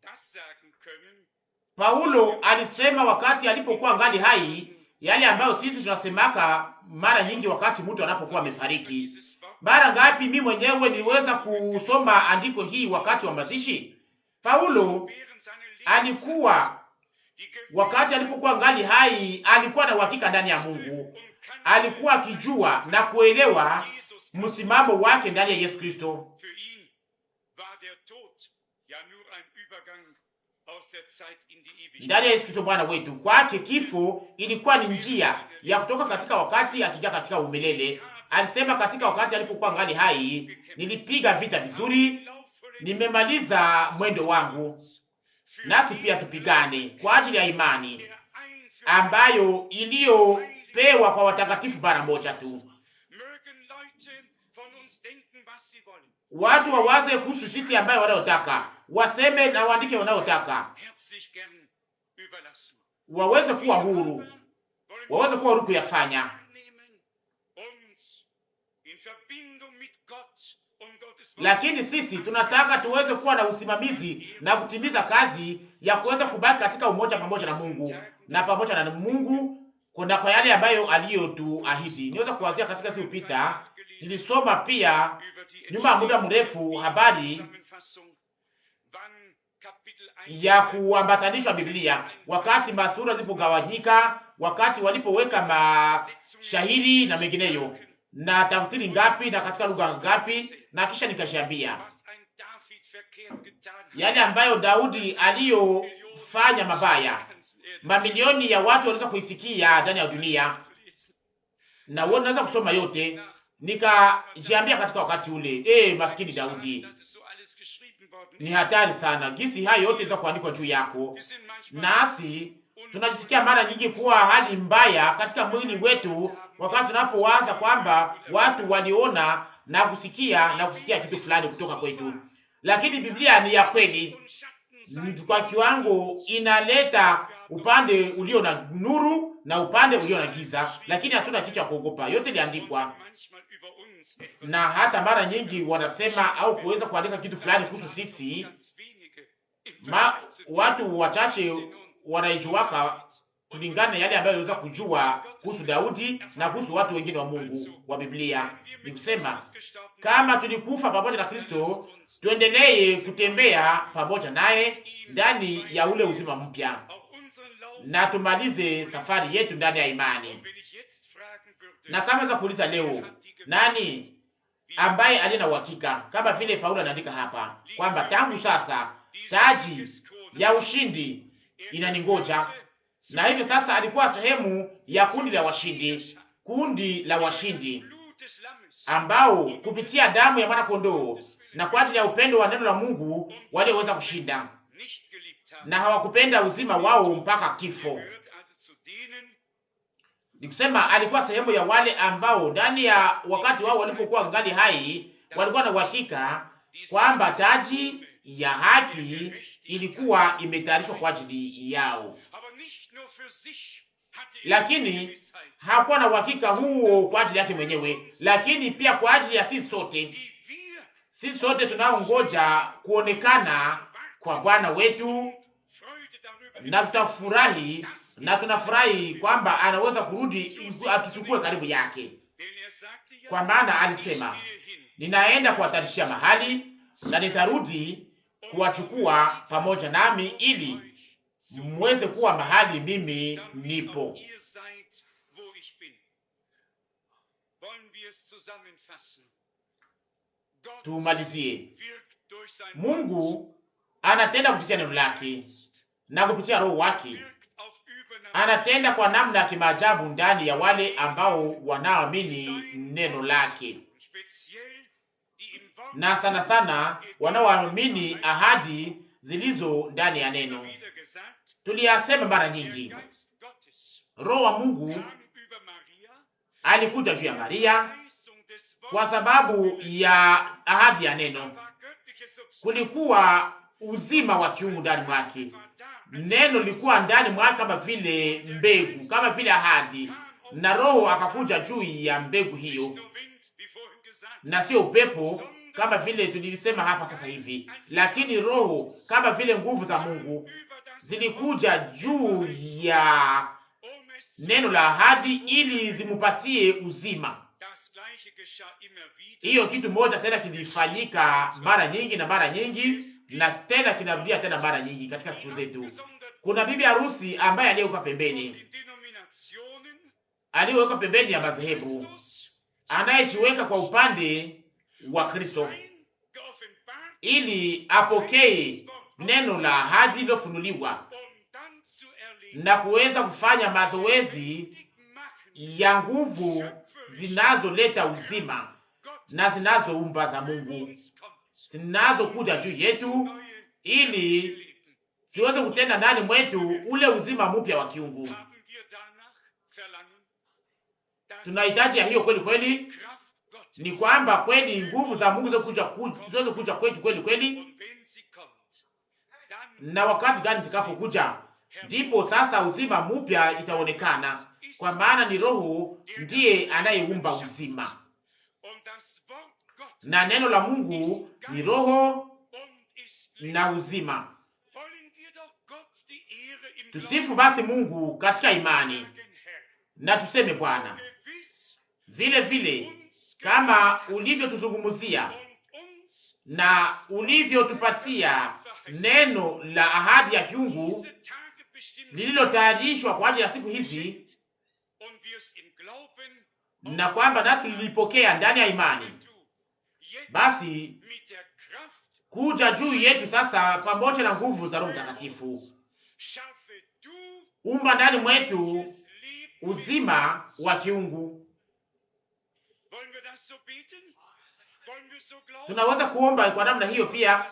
Paulo alisema wakati alipokuwa ngali hai yale ambayo sisi tunasemaka mara nyingi wakati mtu anapokuwa amefariki. Mara ngapi mimi mwenyewe niliweza kusoma andiko hii wakati wa mazishi? Paulo alikuwa wakati alipokuwa ngali hai alikuwa na uhakika ndani ya Mungu. Alikuwa akijua na kuelewa msimamo wake ndani ya Yesu Kristo. Ndani ya Yesu Kristo Bwana wetu, kwake kifo ilikuwa ni njia ya kutoka katika wakati akija katika umilele. Alisema katika wakati alipokuwa ngali hai, nilipiga vita vizuri, nimemaliza mwendo wangu. Nasi pia tupigane kwa ajili ya imani ambayo iliyopewa kwa watakatifu mara moja tu. Watu wawaze kuhusu sisi ambayo wanayotaka, waseme na waandike wanayotaka, waweze kuwa huru, waweze kuwa huru kuyafanya. Lakini sisi tunataka tuweze kuwa na usimamizi na kutimiza kazi ya kuweza kubaki katika umoja pamoja na Mungu na pamoja na Mungu kuna kwa yale ambayo aliyotuahidi. Niweza kuanzia katika siku pita, nilisoma pia nyuma ya muda mrefu habari ya kuambatanishwa Biblia, wakati masura zilipogawanyika, wakati walipoweka mashahiri na mengineyo na tafsiri ngapi na katika lugha ngapi, na kisha nikashambia yale ambayo Daudi aliyofanya mabaya, mamilioni ya watu waliweza kuisikia ndani ya dunia, na wewe unaweza kusoma yote. Nikajiambia katika wakati ule, maskini Daudi, ni hatari sana gisi hayo yote za kuandikwa juu yako. Nasi tunajisikia mara nyingi kuwa hali mbaya katika mwili wetu wakati tunapowaza kwamba watu waliona na kusikia kitu fulani kutoka kwetu. Lakini Biblia ni ya kweli, kwa kiwango inaleta upande ulio na nuru na upande ulio na giza, lakini hatuna kitu cha kuogopa. Yote iliandikwa, na hata mara nyingi wanasema au kuweza kuandika kitu fulani kuhusu sisi, watu wachache wanaijuaka kulingana na yale ambayo aliweza kujua kuhusu Daudi na kuhusu watu wengine wa Mungu wa Biblia. Ni kusema kama tulikufa pamoja na Kristo, tuendelee kutembea pamoja naye ndani ya ule uzima mpya, na tumalize safari yetu ndani ya imani. Na kama za kuuliza leo, nani ambaye aliye na uhakika, kama vile Paulo anaandika hapa kwamba tangu sasa taji ya ushindi inaningoja, na hivyo sasa alikuwa sehemu ya kundi la washindi ambao kupitia damu ya mwana kondoo na kwa ajili ya upendo wa neno la Mungu walioweza kushinda, na hawakupenda uzima wao mpaka kifo. Ni kusema alikuwa sehemu ya wale ambao ndani ya wakati wao walipokuwa ngali hai walikuwa na uhakika kwamba taji ya haki ilikuwa imetayarishwa kwa ajili yao, lakini hakuwa na uhakika huo kwa ajili yake mwenyewe, lakini pia kwa ajili ya sisi sote tunaongoja kuonekana kwa Bwana wetu, na tutafurahi na tunafurahi kwamba anaweza kurudi atuchukue karibu yake, kwa maana alisema, ninaenda kuwatarishia mahali na nitarudi kuwachukua pamoja nami, ili mweze kuwa mahali mimi nipo. Tumalizie. Mungu anatenda kupitia neno lake na kupitia Roho wake, anatenda kwa namna ya kimaajabu ndani ya wale ambao wanaoamini neno lake, na sana sana wanaoamini ahadi zilizo ndani ya neno. Tuliyasema mara nyingi, Roho wa Mungu alikuja juu ya Maria kwa sababu ya ahadi ya neno. Kulikuwa uzima wa kiungu ndani mwake. Neno lilikuwa ndani mwake kama vile mbegu, kama vile ahadi, na Roho akakuja juu ya mbegu hiyo, na sio upepo kama vile tulisema hapa sasa hivi, lakini Roho kama vile nguvu za Mungu zilikuja juu ya neno la ahadi ili zimupatie uzima. Hiyo kitu moja tena kilifanyika mara nyingi na mara nyingi, na tena kinarudia tena mara nyingi katika siku zetu. Kuna bibi harusi ambaye aliyewekwa pembeni ya madhehebu, anayejiweka kwa upande wa Kristo ili apokee neno la ahadi lilofunuliwa na kuweza kufanya mazoezi ya nguvu zinazoleta uzima na zinazoumba za Mungu zinazokuja juu yetu, ili siweze kutenda ndani mwetu ule uzima mpya wa kiungu. Tunahitaji hiyo kweli kweli. Ni kwamba kweli nguvu za Mungu ziweze kuja kwetu kweli kweli, na wakati gani zitakapokuja, ndipo sasa uzima mpya itaonekana, kwa maana ni Roho ndiye anayeumba uzima, na neno la Mungu ni Roho na uzima. Tusifu basi Mungu katika imani na tuseme, Bwana, vile vile kama ulivyotuzungumzia na ulivyotupatia neno la ahadi ya kiungu lililotayarishwa kwa ajili ya siku hizi, na kwamba nasi tulipokea ndani ya imani, basi kuja juu yetu sasa pamoja na nguvu za Roho Mtakatifu. Umba ndani mwetu uzima wa kiungu. Tunaweza kuomba kwa namna hiyo pia,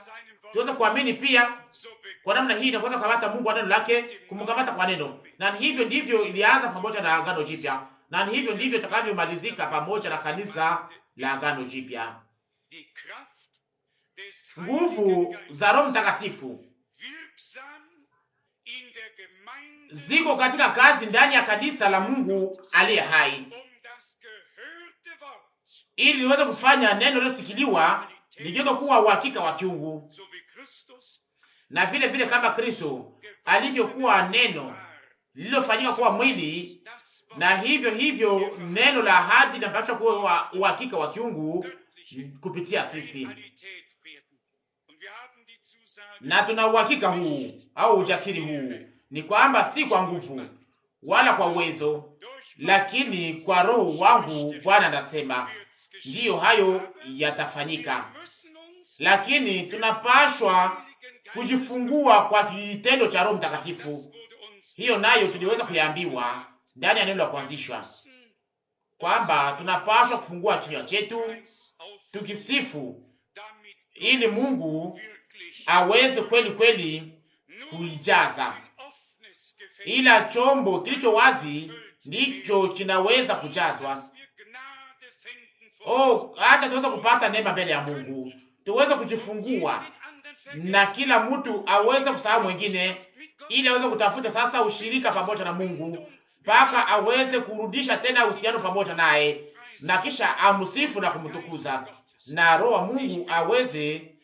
tunaweza kuamini pia kwa namna hii, na kuweza kukamata Mungu wa neno lake, kumkamata kwa neno. Na hivyo ndivyo ilianza pamoja na Agano Jipya, na hivyo ndivyo itakavyomalizika pamoja na kanisa la Agano Jipya. Nguvu za Roho Mtakatifu ziko katika kazi ndani ya kanisa la Mungu aliye hai, ili liweze kufanya neno lilosikiliwa ligeuke kuwa uhakika wa kiungu, na vile vile kama Kristo alivyokuwa neno lililofanyika kuwa mwili, na hivyo hivyo neno la ahadi linapaswa kuwa uhakika wa kiungu kupitia sisi, na tuna uhakika huu au ujasiri huu ni kwamba si kwa nguvu wala kwa uwezo, lakini kwa Roho wangu, Bwana anasema, ndiyo hayo yatafanyika. Lakini tunapashwa kujifungua kwa kitendo cha Roho Mtakatifu. Hiyo nayo tuliweza kuyaambiwa ndani ya neno la kuanzishwa kwamba tunapashwa kufungua kinywa chetu tukisifu, ili Mungu aweze kweli kweli kuijaza. Ila chombo kilicho wazi ndicho kinaweza kujazwa. Acha tuweze kupata neema mbele ya Mungu, tuweze kujifungua na kila mtu aweze kusahau mwingine, ili aweze kutafuta sasa ushirika pamoja na Mungu, mpaka aweze kurudisha tena uhusiano pamoja naye, na kisha amsifu na kumtukuza, na Roho wa Mungu aweze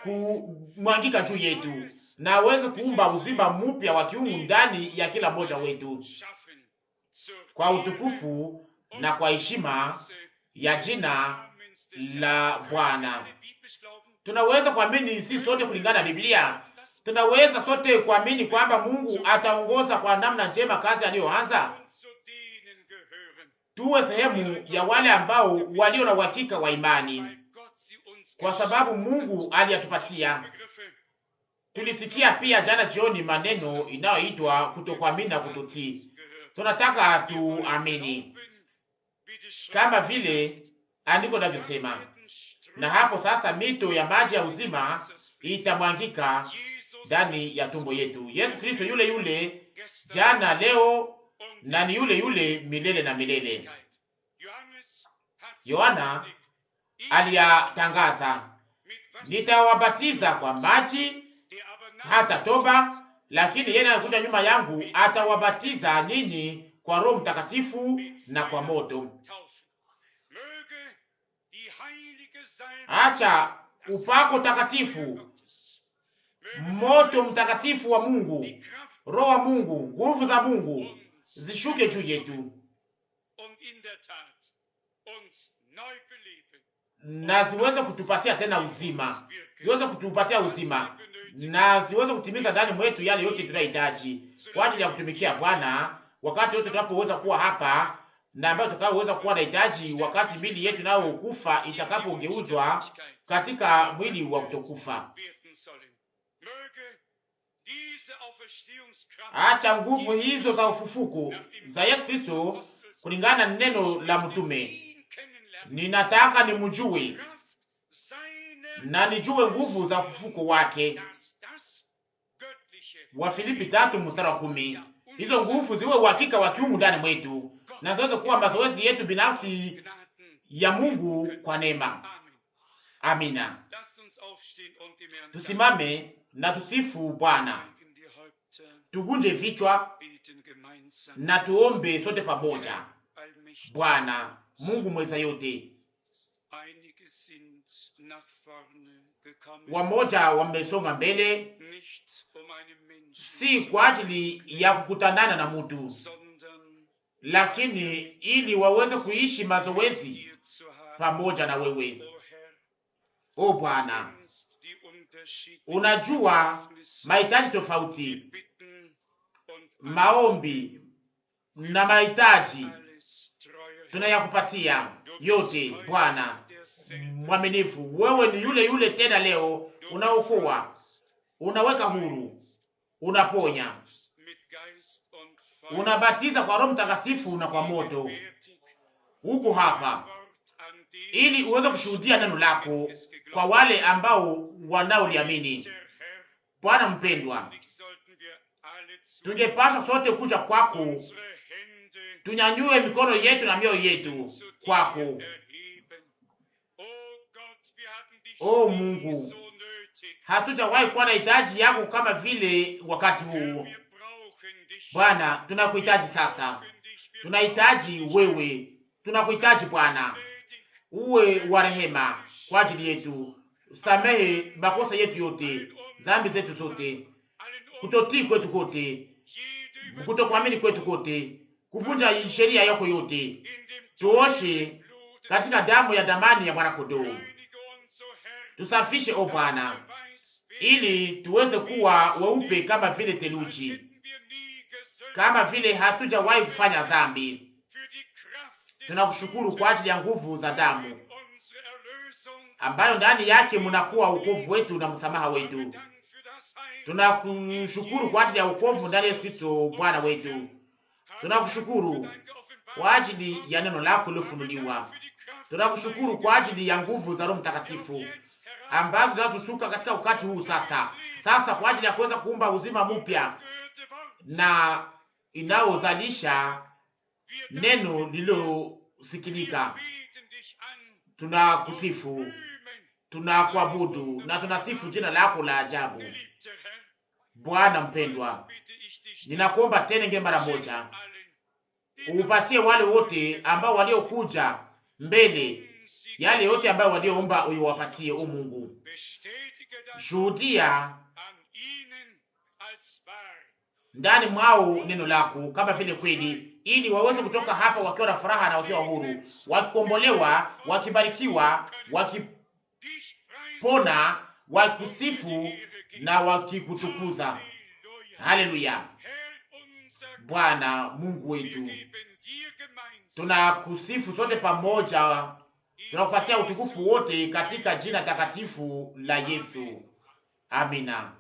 kumwangika juu yetu, na aweze kuumba uzima mpya wa kiungu ndani ya kila mmoja wetu, kwa utukufu na kwa heshima ya jina la Bwana. Tunaweza kuamini sisi sote kulingana na Biblia. Tunaweza sote kuamini kwamba Mungu ataongoza kwa namna njema kazi aliyoanza. Tuwe sehemu ya wale ambao walio na uhakika wa imani, kwa sababu Mungu aliyatupatia. Tulisikia pia jana jioni maneno inayoitwa kutokuamini na kutotii. Tunataka tuamini kama vile andiko linavyosema, na hapo sasa mito ya maji ya uzima itamwangika ndani ya tumbo yetu. Yesu Kristo yule yule jana, leo na ni yule yule milele na milele. Yohana aliyatangaza, nitawabatiza kwa maji hata toba, lakini yeye anakuja nyuma yangu atawabatiza ninyi kwa Roho Mtakatifu na kwa moto. Acha upako takatifu, moto mtakatifu wa Mungu, Roho wa Mungu, nguvu za Mungu zishuke juu yetu, na ziweze kutupatia tena uzima, ziweze kutupatia uzima, na ziweze kutimiza ndani mwetu yale yote tunahitaji kwa ajili ya kutumikia Bwana wakati wote tunapoweza kuwa hapa, na ambayo tutakaoweza kuwa na hitaji wakati mwili yetu nao kufa itakapogeuzwa katika mwili wa kutokufa. Acha nguvu hizo za ufufuko za Yesu Kristo kulingana na neno la mtume, ninataka nimjue na nijue nguvu za ufufuko wake. Wa Filipi 3:10. Hizo nguvu ziwe uhakika wa kiungu ndani mwetu, na ziweze kuwa mazoezi yetu binafsi ya Mungu kwa neema. Amina. Tusimame na tusifu Bwana, tugunje vichwa na tuombe sote pamoja. Bwana Mungu mweza yote, wamoja wamesonga mbele, si kwa ajili ya kukutanana na mtu, lakini ili waweze kuishi mazoezi pamoja na wewe. O Bwana, unajua mahitaji tofauti, maombi na mahitaji tunayakupatia yote. Bwana mwaminifu, wewe ni yule yule tena leo, unaokoa, unaweka huru, unaponya, unabatiza kwa Roho Mtakatifu na kwa moto. Uko hapa ili uweze kushuhudia neno lako kwa wale ambao wanaoliamini. Bwana mpendwa, tungepaswa sote kuja kwako, tunyanyue mikono yetu na mioyo yetu kwako. O Mungu, hatujawahi kuwa na hitaji yako kama vile wakati huu. Bwana, tunakuhitaji sasa, tunahitaji wewe, tunakuhitaji Bwana. Uwe wa rehema kwa ajili yetu, samehe makosa yetu yote, dhambi zetu zote, kutotii kwetu kote, kutokuamini kwetu kote, kuvunja sheria yako yote, tuoshe katika damu ya damani ya mwana kondoo. Tusafishe o Bwana, ili tuweze kuwa weupe kama vile theluji, kama vile hatujawahi kufanya dhambi. Tunakushukuru kwa ajili ya nguvu za damu ambayo ndani yake munakuwa wokovu wetu na msamaha wetu. Tunakushukuru kwa ajili ya wokovu ndani ya Yesu Kristo Bwana wetu. Tunakushukuru kwa ajili ya neno lako lilofunuliwa. Tunakushukuru kwa ajili ya nguvu za Roho Mtakatifu ambazo zinatusuka katika wakati huu sasa kwa ajili ya kuweza kuumba uzima mpya na inaozalisha neno lililosikilika. Tunakusifu, tunakuabudu na tunasifu jina lako la ajabu. Bwana mpendwa, ninakuomba tena ngine mara moja, upatie wale wote ambao waliokuja mbele yale yote ambayo walioomba, uiwapatie o Mungu. Shuhudia ndani mwao neno lako kama vile kweli, ili waweze kutoka hapa wakiwa na furaha na wakiwa huru, wakikombolewa, wakibarikiwa, wakipona, wakikusifu na wakikutukuza. Haleluya! Bwana Mungu wetu, tunakusifu sote pamoja, tunakupatia utukufu wote katika jina takatifu la Yesu. Amina.